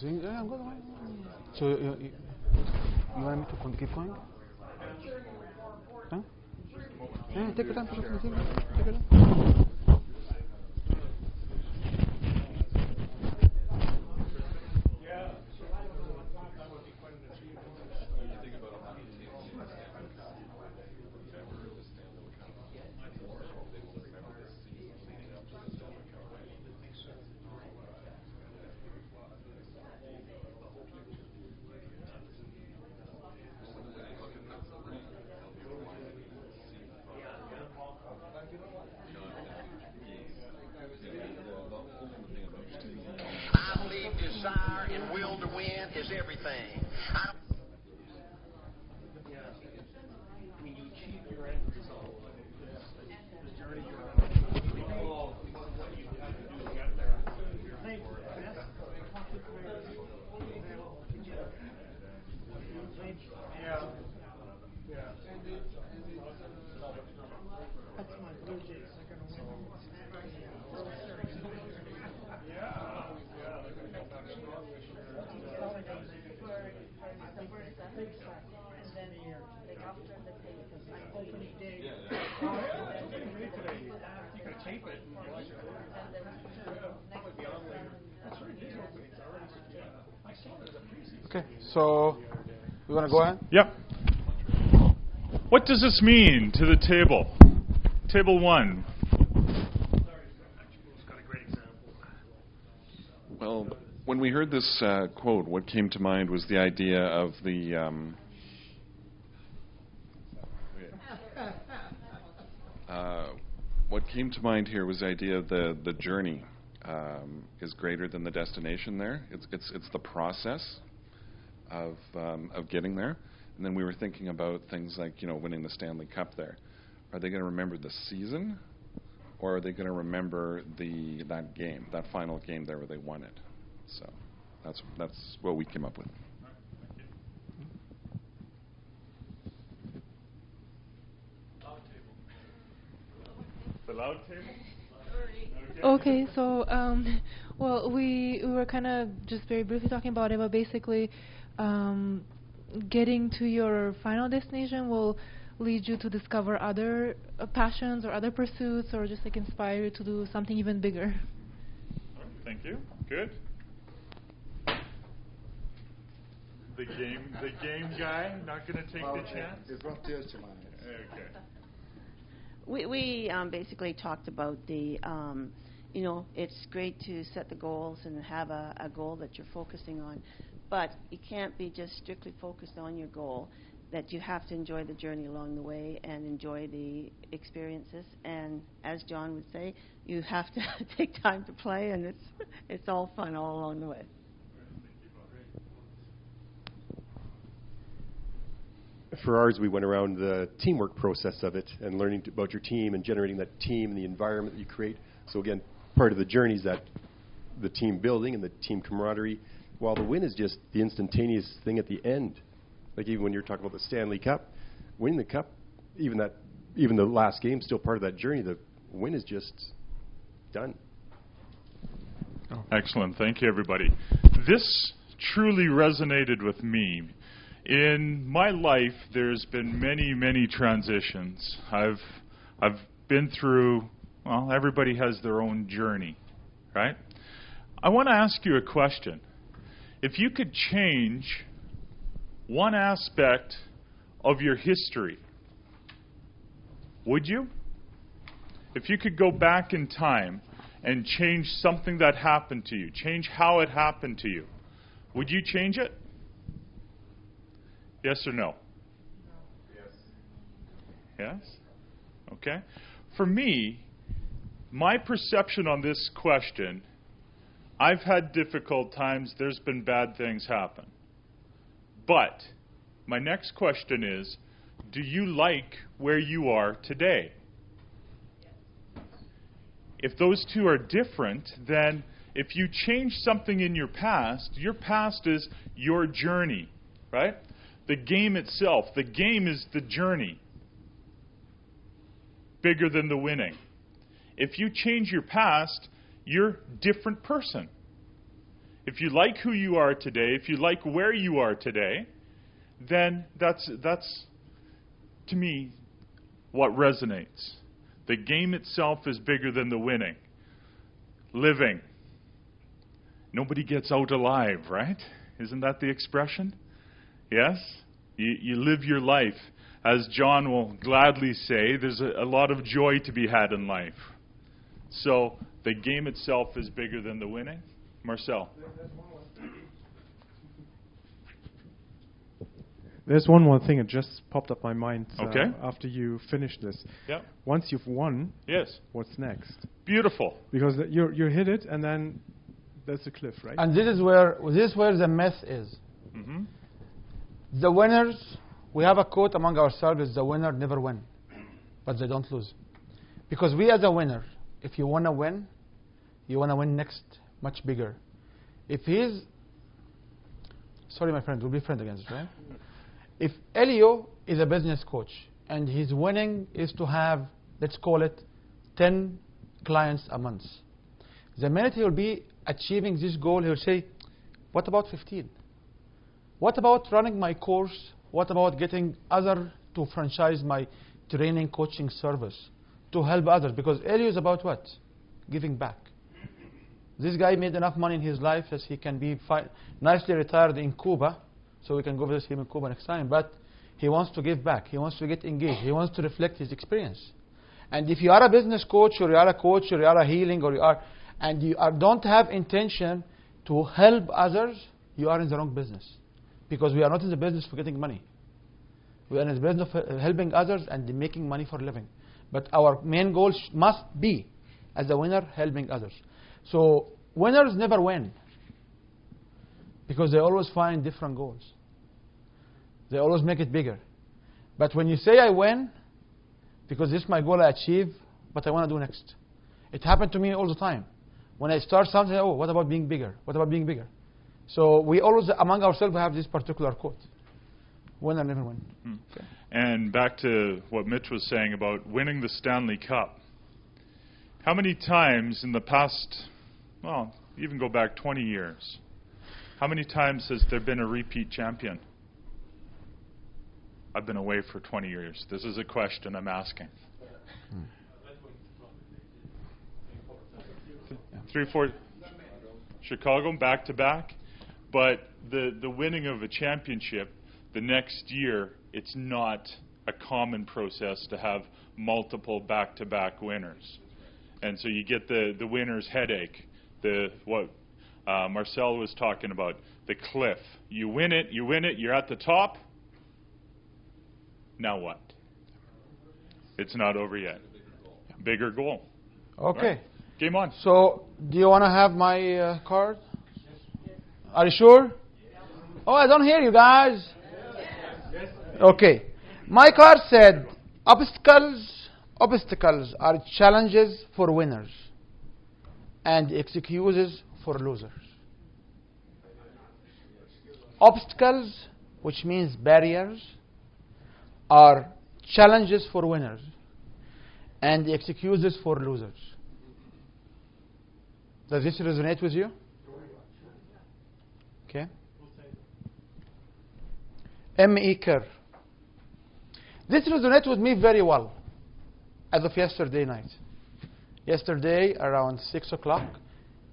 Yeah, I'm good. So you want me to keep going? Huh? Yeah, take your time. Take your time. Desire and will to win is everything. Okay, so you want to go ahead? Yep. What does this mean to the table? Table 1. Well, when we heard this quote, what came to mind was the idea of the what came to mind here was the idea of the journey is greater than the destination. There, it's the process of getting there. And then we were thinking about things like winning the Stanley Cup. There, are they going to remember the season, or are they going to remember that game, that final game there where they won it? So that's what we came up with. The loud table? Okay, so well, we were kind of just very briefly talking about it, but basically, getting to your final destination will lead you to discover other passions or other pursuits, or just like inspire you to do something even bigger. All right, thank you. Good. The game guy, not going to take the chance. Okay. We basically talked about the, you know, it's great to set the goals and have a goal that you're focusing on, but you can't be just strictly focused on your goal, that you have to enjoy the journey along the way and enjoy the experiences. And as John would say, you have to take time to play, and it's all fun all along the way. For ours, we went around the teamwork process of it and learning about your team and generating that team and the environment that you create. So again, part of the journey is that the team building and the team camaraderie, while the win is just the instantaneous thing at the end. Like even when you're talking about the Stanley Cup, winning the cup, even the last game, still part of that journey. The win is just done. Oh. Excellent. Thank you, everybody. This truly resonated with me. In my life, there's been many, many transitions. I've been through, well, everybody has their own journey, right? I want to ask you a question. If you could change one aspect of your history, would you? If you could go back in time and change something that happened to you, change how it happened to you, would you change it? Yes or no? Yes. Yes? Okay. For me, my perception on this question, I've had difficult times. There's been bad things happen. But my next question is, do you like where you are today? If those two are different, then if you change something in your past is your journey, right? The game itself. The game is the journey. Bigger than the winning. If you change your past, you're a different person. If you like who you are today, if you like where you are today, then that's to me what resonates. The game itself is bigger than the winning. Living. Nobody gets out alive, right? Isn't that the expression? Yes? You live your life. As John will gladly say, there's a lot of joy to be had in life. So the game itself is bigger than the winning. Marcel. There's one more thing that just popped up my mind after you finished this. Yep. Once you've won, yes, what's next? Beautiful. Because you hit it, and then there's a cliff, right? And this is where the myth is. Mm-hmm. The winners, we have a quote among ourselves, the winner never win, but they don't lose. Because we as a winner, if you want to win, you want to win next, much bigger. If he's, sorry my friend, we'll be friends again, right? If Elio is a business coach and his winning is to have, let's call it, 10 clients a month, the minute he will be achieving this goal, he will say, what about 15? What about running my course? What about getting other to franchise my training coaching service to help others? Because Elio is about what? Giving back. This guy made enough money in his life that he can be nicely retired in Cuba, so we can go visit him in Cuba next time. But he wants to give back. He wants to get engaged. He wants to reflect his experience. And if you are a business coach, or you are a coach, or you are a healing, or you are, and you don't have intention to help others, you are in the wrong business. Because we are not in the business for getting money. We are in the business of helping others and making money for a living. But our main goal must be, as a winner, helping others. So winners never win. Because they always find different goals. They always make it bigger. But when you say I win, because this is my goal I achieve, but I want to do next. It happened to me all the time. When I start something, oh, what about being bigger? What about being bigger? So we always, among ourselves, have this particular quote. Winner never win. And back to what Mitch was saying about winning the Stanley Cup. How many times in the past, well, even go back 20 years, how many times has there been a repeat champion? I've been away for 20 years. This is a question I'm asking. 3, 4, Chicago back to back. But the winning of a championship, the next year, it's not a common process to have multiple back-to-back winners. And so you get the winner's headache, what Marcel was talking about, the cliff. You win it, you're at the top. Now what? It's not over yet. Bigger goal. Okay. Right. Game on. So, do you want to have my card? Are you sure? Oh, I don't hear you guys. Okay. My card said, obstacles are challenges for winners and excuses for losers. Obstacles, which means barriers, are challenges for winners and excuses for losers. Does this resonate with you? Okay. M.E. Kerr. This resonates with me very well as of yesterday night. Yesterday, around 6 o'clock,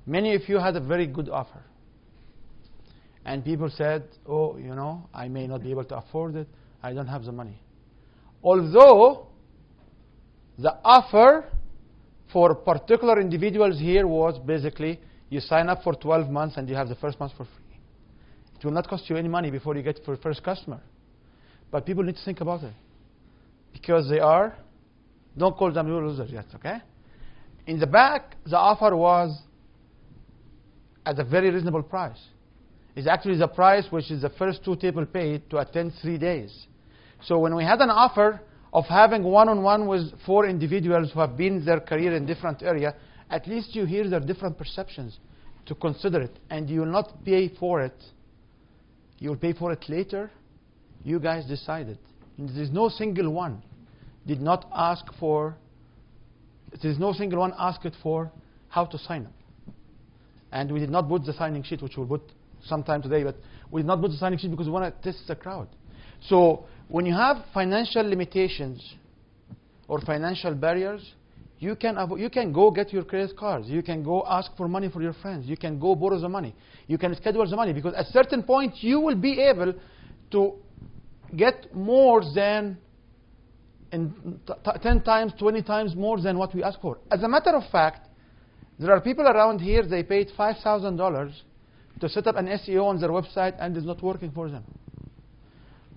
many of you had a very good offer. And people said, oh, you know, I may not be able to afford it. I don't have the money. Although, the offer for particular individuals here was basically, you sign up for 12 months and you have the first month for free. It will not cost you any money before you get your first customer. But people need to think about it. Because they are, don't call them losers yet, okay? In the back, the offer was at a very reasonable price. It's actually the price which is the first 2 people paid to attend 3 days. So when we had an offer of having one-on-one with 4 individuals who have been their career in different area, at least you hear their different perceptions to consider it. And you will not pay for it. You will pay for it later. You guys decided. There's no single one did not ask for, there's no single one asked for how to sign up. And we did not put the signing sheet, which we'll put sometime today, but we did not put the signing sheet because we want to test the crowd. So when you have financial limitations or financial barriers, you can go get your credit cards. You can go ask for money for your friends. You can go borrow the money. You can schedule the money, because at a certain point you will be able to get more than 10 times, 20 times more than what we ask for. As a matter of fact, there are people around here, they paid $5,000 to set up an SEO on their website and it's not working for them,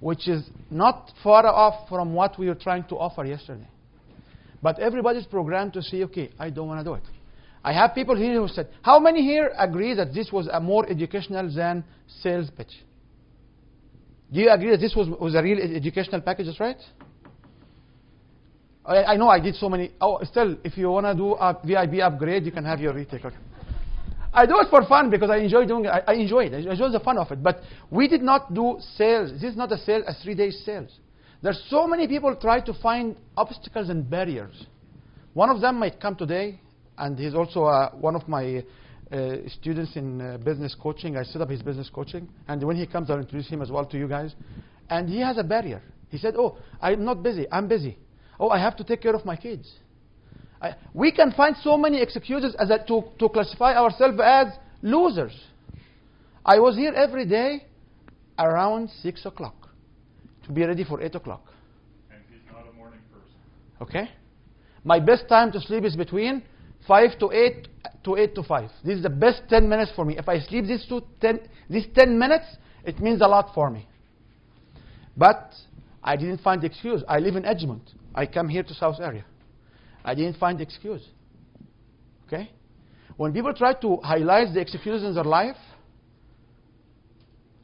which is not far off from what we were trying to offer yesterday. But everybody's programmed to say, okay, I don't want to do it. I have people here who said, how many here agree that this was a more educational than sales pitch? Do you agree that this was a real educational package, that's right? I know I did so many. Oh, still, if you want to do a VIP upgrade, you can have your retake. Okay. I do it for fun because I enjoy doing it. I enjoy it. I enjoy the fun of it. But we did not do sales. This is not a sale, a 3-day sales. There's so many people try to find obstacles and barriers. One of them might come today, and he's also one of my students in business coaching. I set up his business coaching, and when he comes, I'll introduce him as well to you guys. And he has a barrier. He said, oh, I'm not busy. I'm busy. Oh, I have to take care of my kids. We can find so many excuses as to classify ourselves as losers. I was here every day around 6 o'clock to be ready for 8 o'clock. And he's not a morning person. Okay? My best time to sleep is between 5 to 8 to 8 to 5. This is the best 10 minutes for me. If I sleep these 10 minutes, it means a lot for me. But I didn't find the excuse. I live in Edgemont. I come here to South area. I didn't find the excuse. Okay? When people try to highlight the excuses in their life,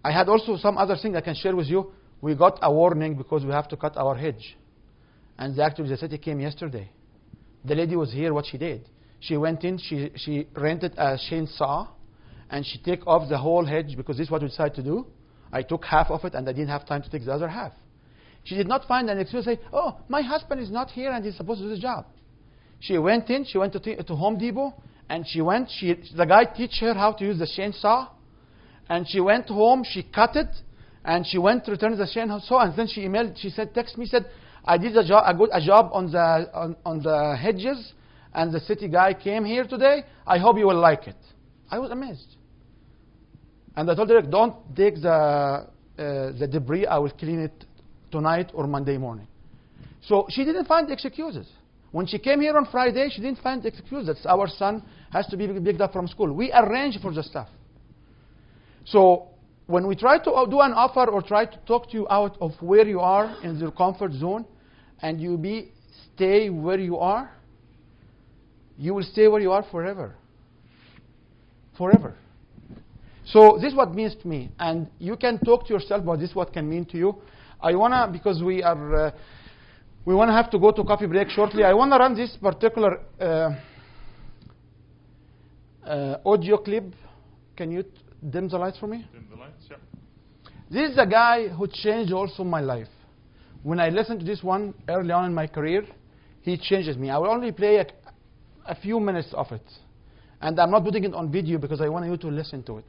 I had also some other thing I can share with you. We got a warning because we have to cut our hedge. And actually the city came yesterday. The lady was here, what she did. She went in, she rented a chainsaw, and she took off the whole hedge because this is what we decided to do. I took half of it and I didn't have time to take the other half. She did not find an excuse to say, oh, my husband is not here and he's supposed to do the job. She went to Home Depot, and the guy teach her how to use the chainsaw, and she went home, she cut it, and she went to return the chainsaw, and then she text me, said, I did a job on the hedges, and the city guy came here today. I hope you will like it. I was amazed. And I told her, don't take the debris. I will clean it tonight or Monday morning. So she didn't find excuses. When she came here on Friday, she didn't find excuses. Our son has to be picked up from school. We arrange for the stuff. So when we try to do an offer or try to talk to you out of where you are in your comfort zone, and stay where you are, you will stay where you are forever. Forever. So this is what it means to me. And you can talk to yourself about this, what can mean to you. Because we want to have to go to coffee break shortly, I want to run this particular audio clip. Can you dim the lights for me? Dim the lights, yeah. This is a guy who changed also my life. When I listened to this one early on in my career, he changes me. I will only play a few minutes of it. And I'm not putting it on video because I want you to listen to it.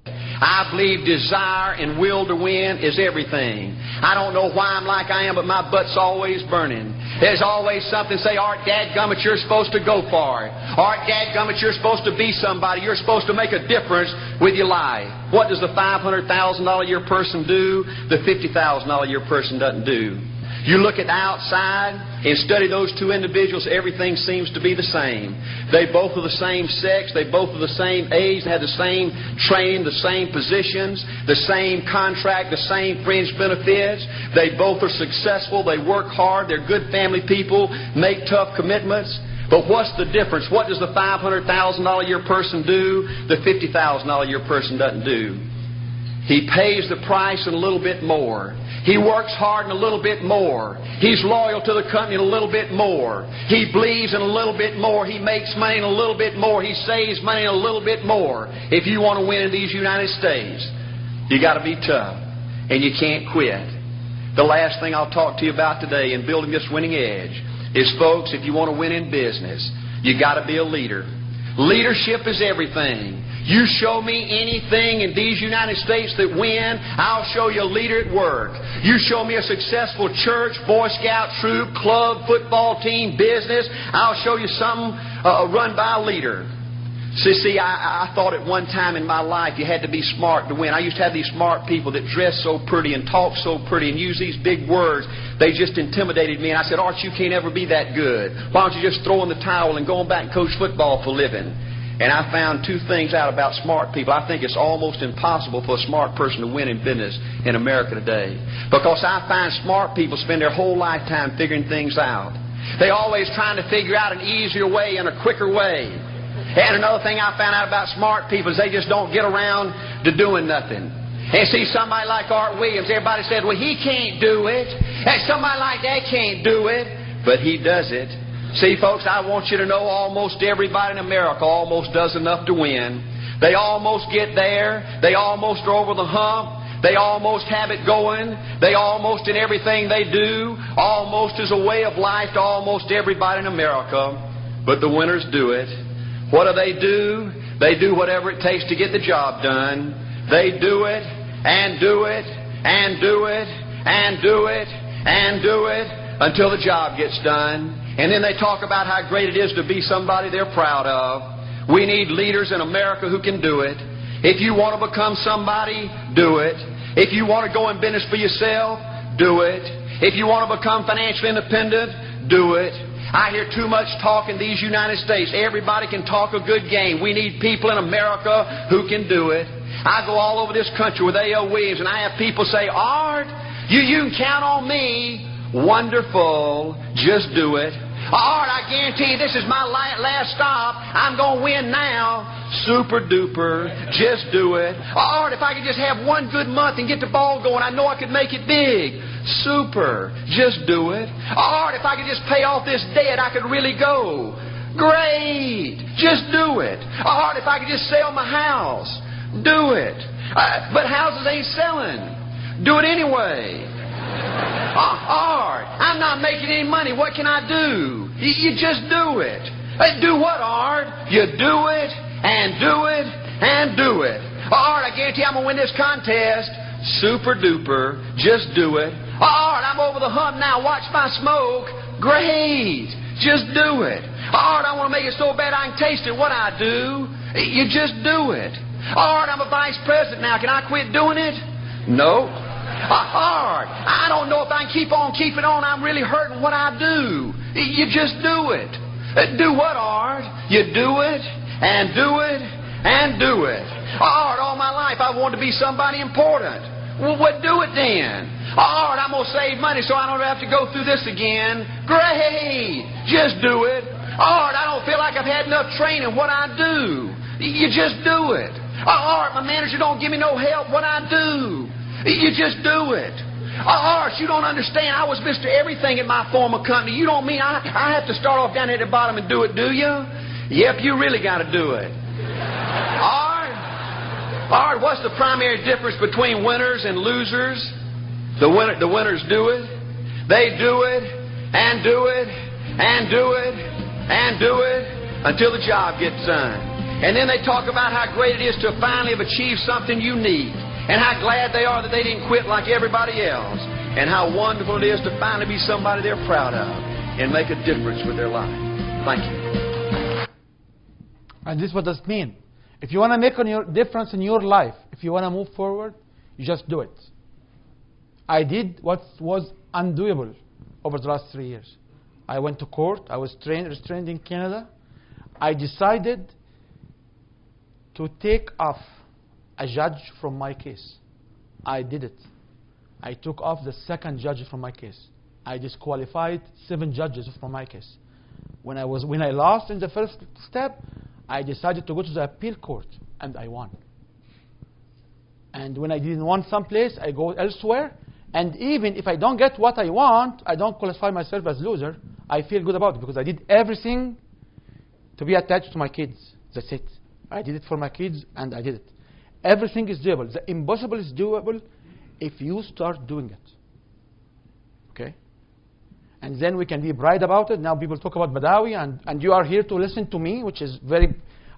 I believe desire and will to win is everything. I don't know why I'm like I am, but my butt's always burning. There's always something say, Art, dadgummit, you're supposed to go far. Art, dadgummit, you're supposed to be somebody. You're supposed to make a difference with your life. What does the $500,000 a year person do? The $50,000 a year person doesn't do. You look at the outside and study those two individuals, everything seems to be the same. They both are the same sex, they both are the same age, they have the same training, the same positions, the same contract, the same fringe benefits. They both are successful, they work hard, they're good family people, make tough commitments. But what's the difference? What does the $500,000 a year person do? The $50,000 a year person doesn't do. He pays the price and a little bit more. He works hard and a little bit more. He's loyal to the company and a little bit more. He believes in a little bit more. He makes money and a little bit more. He saves money and a little bit more. If you want to win in these United States, you got to be tough and you can't quit. The last thing I'll talk to you about today in building this winning edge is, folks, if you want to win in business, you got to be a leader. Leadership is everything. You show me anything in these United States that win, I'll show you a leader at work. You show me a successful church, Boy Scout troop, club, football team, business, I'll show you something run by a leader. See, I thought at one time in my life you had to be smart to win. I used to have these smart people that dress so pretty and talk so pretty and use these big words. They just intimidated me. And I said, Art, you can't ever be that good. Why don't you just throw in the towel and go back and coach football for a living? And I found two things out about smart people. I think it's almost impossible for a smart person to win in business in America today. Because I find smart people spend their whole lifetime figuring things out. They're always trying to figure out an easier way and a quicker way. And another thing I found out about smart people is they just don't get around to doing nothing. And see, somebody like Art Williams, everybody said, well, he can't do it. And somebody like that can't do it. But he does it. See, folks, I want you to know almost everybody in America almost does enough to win. They almost get there. They almost are over the hump. They almost have it going. They almost in everything they do, almost is a way of life to almost everybody in America. But the winners do it. What do? They do whatever it takes to get the job done. They do it, and do it, and do it, and do it, and do it, until the job gets done. And then they talk about how great it is to be somebody they're proud of. We need leaders in America who can do it. If you want to become somebody, do it. If you want to go in business for yourself, do it. If you want to become financially independent, do it. I hear too much talk in these United States. Everybody can talk a good game. We need people in America who can do it. I go all over this country with A.L. Williams, and I have people say, Art, you can count on me. Wonderful. Just do it. Art, I guarantee you this is my last stop. I'm going to win now. Super duper. Just do it. Art, if I could just have one good month and get the ball going, I know I could make it big. Super. Just do it. Art, if I could just pay off this debt, I could really go. Great. Just do it. Art, if I could just sell my house. Do it. But houses ain't selling. Do it anyway. Art, I'm I'm not making any money. What can I do? You just do it. Do what, Art? You do it, and do it, and do it. Art, I guarantee I'm going to win this contest. Super duper. Just do it. Art, I'm over the hump now. Watch my smoke. Great. Just do it. Art, I want to make it so bad I can taste it. What I do? You just do it. Art, I'm a vice president now. Can I quit doing it? No. Art, I don't know if I can keep on keeping on. I'm really hurting. What I do? You just do it. Do what, Art? You do it, and do it, and do it. Art, all my life I wanted to be somebody important. Well, what do it then? Art, I'm going to save money so I don't have to go through this again. Great. Just do it. Art, I don't feel like I've had enough training. What I do? You just do it. Art, my manager don't give me no help. What I do? You just do it. Art, you don't understand. I was Mr. Everything at my former company. You don't mean I have to start off down at the bottom and do it, do you? Yep, you really got to do it. Art, what's the primary difference between winners and losers? The winners do it. They do it, and do it, and do it, and do it until the job gets done. And then they talk about how great it is to finally have achieved something unique, and how glad they are that they didn't quit like everybody else, and how wonderful it is to finally be somebody they're proud of and make a difference with their life. Thank you. And this is what does it mean. If you want to make a difference in your life, if you want to move forward, you just do it. I did what was undoable over the last 3 years. I went to court. I was restrained in Canada. I decided to take off a judge from my case. I did it. I took off the second judge from my case. I disqualified 7 judges from my case. When I lost in the first step, I decided to go to the appeal court, and I won. And when I didn't want someplace, I go elsewhere. And even if I don't get what I want, I don't qualify myself as loser. I feel good about it because I did everything to be attached to my kids. That's it. I did it for my kids, and I did it. Everything is doable. The impossible is doable if you start doing it. Okay? And then we can be bright about it. Now people talk about Badawi, and you are here to listen to me, which is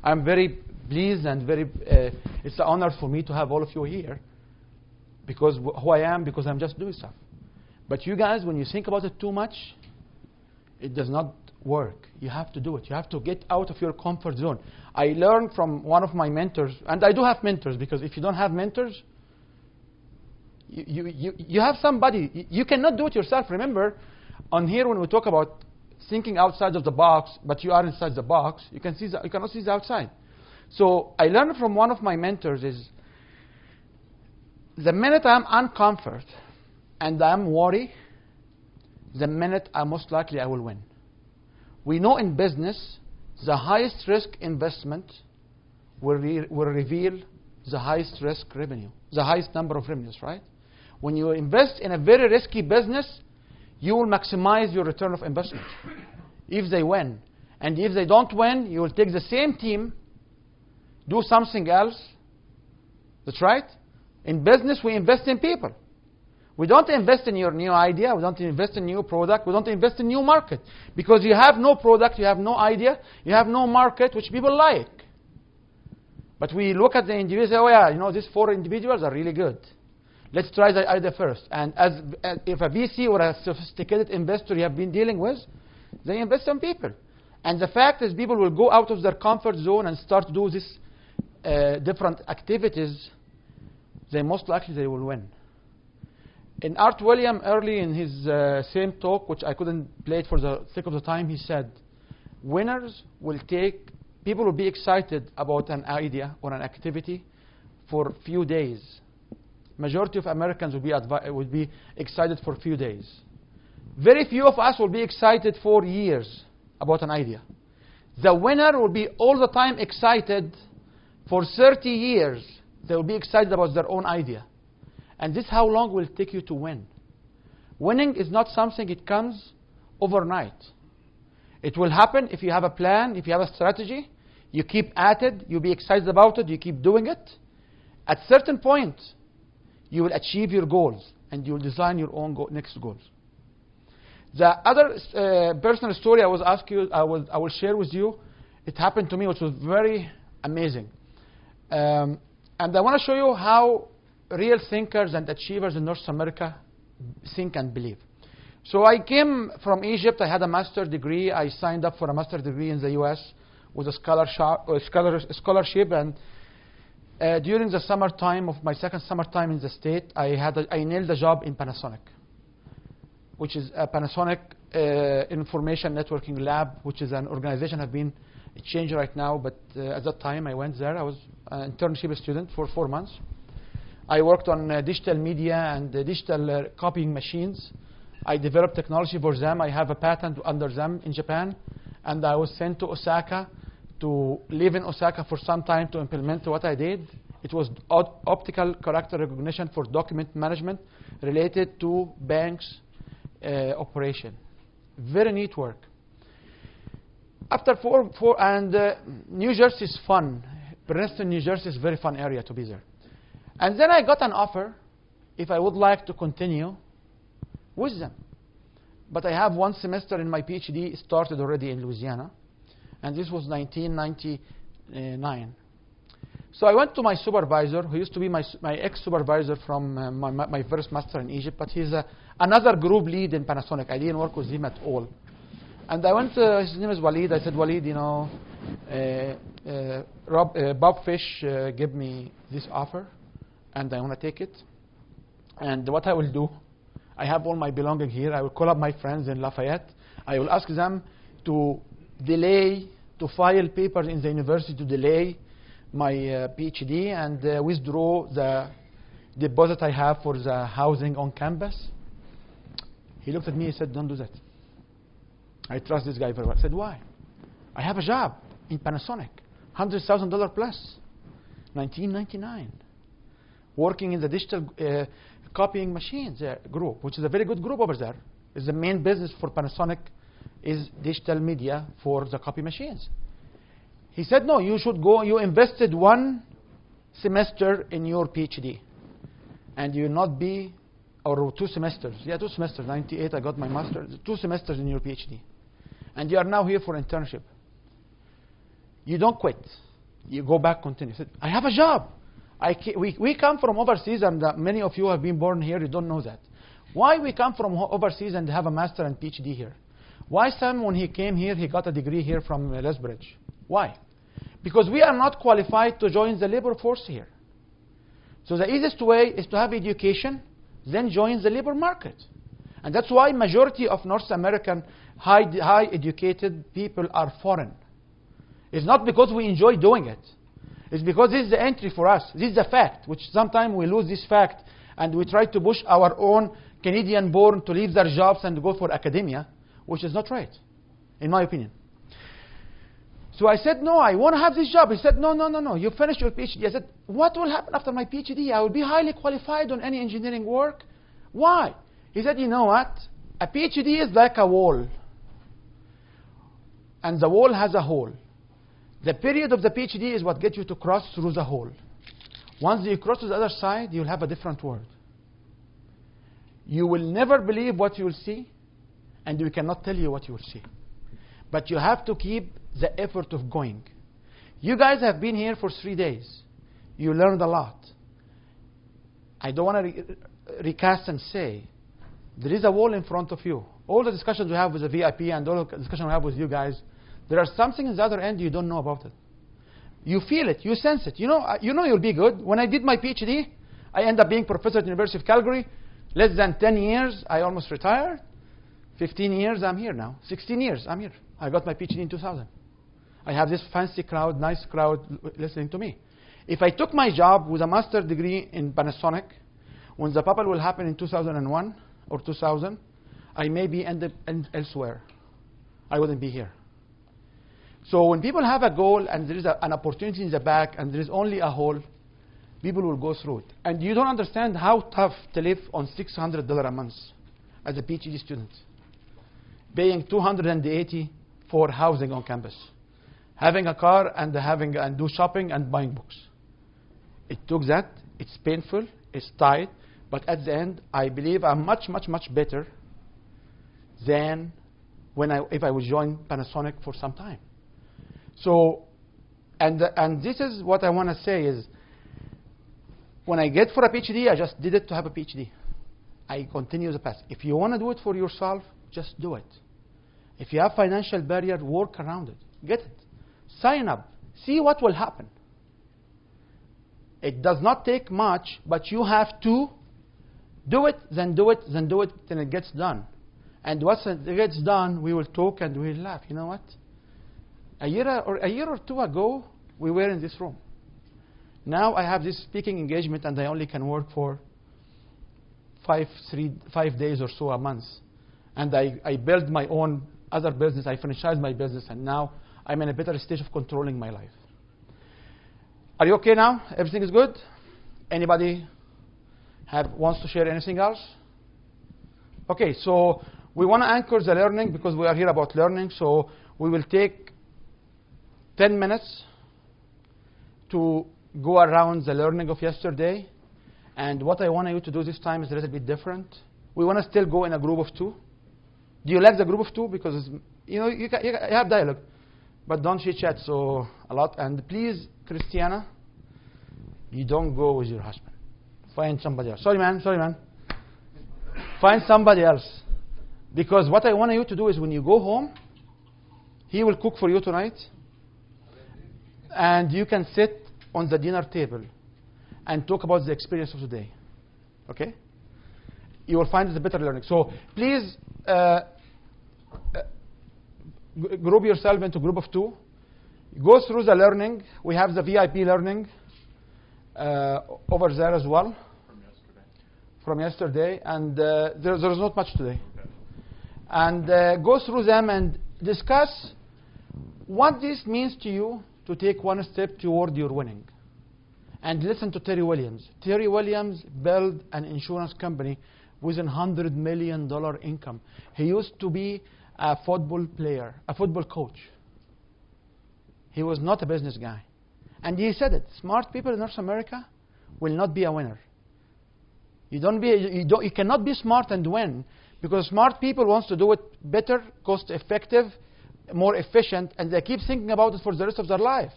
I'm very pleased and it's an honor for me to have all of you here. Because who I am, because I'm just doing stuff. But you guys, when you think about it too much, it does not work. You have to do it. You have to get out of your comfort zone. I learned from one of my mentors, and I do have mentors, because if you don't have mentors, you have somebody. You cannot do it yourself. Remember, on here when we talk about thinking outside of the box, but you are inside the box, you cannot see the outside. So I learned from one of my mentors is, the minute I'm uncomfort and I'm worried, the minute most likely I will win. We know in business, the highest risk investment will reveal the highest risk revenue, the highest number of revenues, right? When you invest in a very risky business, you will maximize your return of investment if they win. And if they don't win, you will take the same team, do something else. That's right. In business, we invest in people. We don't invest in your new idea. We don't invest in new product. We don't invest in new market. Because you have no product, you have no idea, you have no market which people like. But we look at the individuals and say, oh yeah, these 4 individuals are really good. Let's try the idea first. And if a VC or a sophisticated investor you have been dealing with, they invest in people. And the fact is people will go out of their comfort zone and start to do these different activities, then most likely they will win. In Art William, early in his same talk, which I couldn't play it for the sake of the time, he said, people will be excited about an idea or an activity for a few days. Majority of Americans will be excited for a few days. Very few of us will be excited for years about an idea. The winner will be all the time excited for 30 years. They will be excited about their own idea. And this is how long it will take you to win. Winning is not something it comes overnight. It will happen if you have a plan, if you have a strategy, you keep at it, you'll be excited about it, you keep doing it. At a certain point, you will achieve your goals and you will design your own next goals. The other personal story I was ask you, I will share with you. It happened to me, which was very amazing. And I want to show you how real thinkers and achievers in North America think and believe. So I came from Egypt. I had a master's degree. I signed up for a master's degree in the U.S. with a scholarship. And during the summertime of my second summertime in the state, I nailed a job in Panasonic, which is a Panasonic Information Networking Lab, which is an organization that has been changed right now. But at that time, I went there. I was an internship student for 4 months. I worked on digital media and digital copying machines. I developed technology for them. I have a patent under them in Japan. And I was sent to Osaka to live in Osaka for some time to implement what I did. It was optical character recognition for document management related to banks operation. Very neat work. After New Jersey is fun. Princeton, New Jersey is a very fun area to be there. And then I got an offer if I would like to continue with them. But I have 1 semester in my PhD started already in Louisiana. And this was 1999. So I went to my supervisor, who used to be my ex-supervisor from my first master in Egypt, but he's another group lead in Panasonic. I didn't work with him at all. And I went to, his name is Walid. I said, Walid, you know, Bob Fish gave me this offer, and I want to take it. And what I will do, I have all my belongings here. I will call up my friends in Lafayette. I will ask them to delay, to file papers in the university to delay my PhD and withdraw the deposit I have for the housing on campus. He looked at me and said, don't do that. I trust this guy very well. I said, why? I have a job in Panasonic, $100,000 plus, 1999, working in the digital copying machines group, which is a very good group over there. It's the main business for Panasonic is digital media for the copy machines. He said, no, you should go. You invested 1 semester in your PhD, and you will not be, or 2 semesters. Yeah, 2 semesters. 98, I got my master. 2 semesters in your PhD, and you are now here for internship. You don't quit. You go back, continue. He said, I have a job. We come from overseas, and many of you have been born here. You don't know that. Why we come from overseas and have a master and PhD here? Why Sam, when he came here, he got a degree here from Lethbridge? Why? Because we are not qualified to join the labor force here. So the easiest way is to have education, then join the labor market. And that's why majority of North American high educated people are foreign. It's not because we enjoy doing it. It's because this is the entry for us. This is a fact, which sometimes we lose this fact, and we try to push our own Canadian-born to leave their jobs and go for academia, which is not right, in my opinion. So I said, no, I want to have this job. He said, no, you finish your PhD. I said, what will happen after my PhD? I will be highly qualified on any engineering work. Why? He said, you know what? A PhD is like a wall, and the wall has a hole. The period of the PhD is what gets you to cross through the hole. Once you cross to the other side, you'll have a different world. You will never believe what you will see, and we cannot tell you what you will see. But you have to keep the effort of going. You guys have been here for 3 days. You learned a lot. I don't want to recast and say, there is a wall in front of you. All the discussions we have with the VIP and all the discussions we have with you guys, there are something in the other end you don't know about it. You feel it, you sense it. You know you'll be good. When I did my PhD, I ended up being professor at the University of Calgary. Less than 10 years, I almost retired. 15 years, I'm here now. 16 years, I'm here. I got my PhD in 2000. I have this fancy crowd, nice crowd listening to me. If I took my job with a master's degree in Panasonic, when the bubble will happen in 2001 or 2000, I may be ended elsewhere. I wouldn't be here. So when people have a goal and there is an opportunity in the back and there is only a hole, people will go through it. And you don't understand how tough to live on $600 a month as a PhD student, paying $280 for housing on campus, having a car and do shopping and buying books. It took that. It's painful. It's tight. But at the end, I believe I'm much, much, much better than if I would join Panasonic for some time. So, and this is what I want to say is, when I get for a PhD, I just did it to have a PhD. I continue the path. If you want to do it for yourself, just do it. If you have financial barrier, work around it. Get it. Sign up. See what will happen. It does not take much, but you have to do it, then do it, then do it, till it gets done. And once it gets done, we will talk and we'll laugh. You know what? A year or two ago, we were in this room. Now I have this speaking engagement, and I only can work for 5 days or so a month. And I build my own other business. I franchise my business, and now I'm in a better stage of controlling my life. Are you okay now? Everything is good? Anybody wants to share anything else? Okay, so we want to anchor the learning because we are here about learning. So we will take 10 minutes to go around the learning of yesterday. And what I want you to do this time is a little bit different. We want to still go in a group of 2. Do you like the group of 2? Because you have dialogue, but don't chit chat so a lot. And please, Christiana, you don't go with your husband. Find somebody else. Sorry, man. Find somebody else. Because what I want you to do is when you go home, he will cook for you tonight, and you can sit on the dinner table and talk about the experience of the day. Okay? You will find it a better learning. So please group yourself into group of 2. Go through the learning. We have the VIP learning over there as well. From yesterday. And there's not much today. Okay. And go through them and discuss what this means to you to take one step toward your winning. And listen to Terry Williams. Terry Williams built an insurance company with $100 million income. He used to be a football player, a football coach. He was not a business guy. And he said it, smart people in North America will not be a winner. You cannot be smart and win, because smart people want to do it better, cost effective, more efficient, and they keep thinking about it for the rest of their life.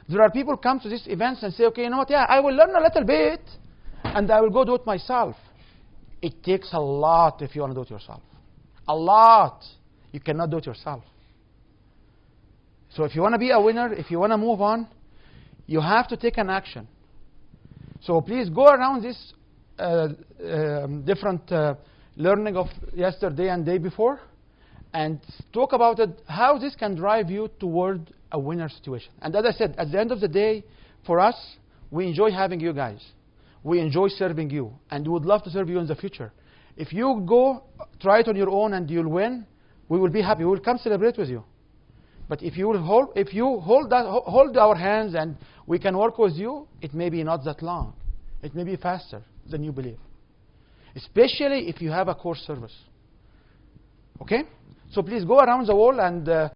There are people come to these events and say, okay, you know what, yeah, I will learn a little bit, and I will go do it myself. It takes a lot if you want to do it yourself. A lot. You cannot do it yourself. So if you want to be a winner, if you want to move on, you have to take an action. So please go around this different learning of yesterday and day before, and talk about it, how this can drive you toward a winner situation. And as I said, at the end of the day, for us, we enjoy having you guys. We enjoy serving you, and we would love to serve you in the future. If you go try it on your own and you'll win, we will be happy. We will come celebrate with you. But if you hold our hands and we can work with you, it may be not that long. It may be faster than you believe. Especially if you have a core service. Okay? So please go around the wall and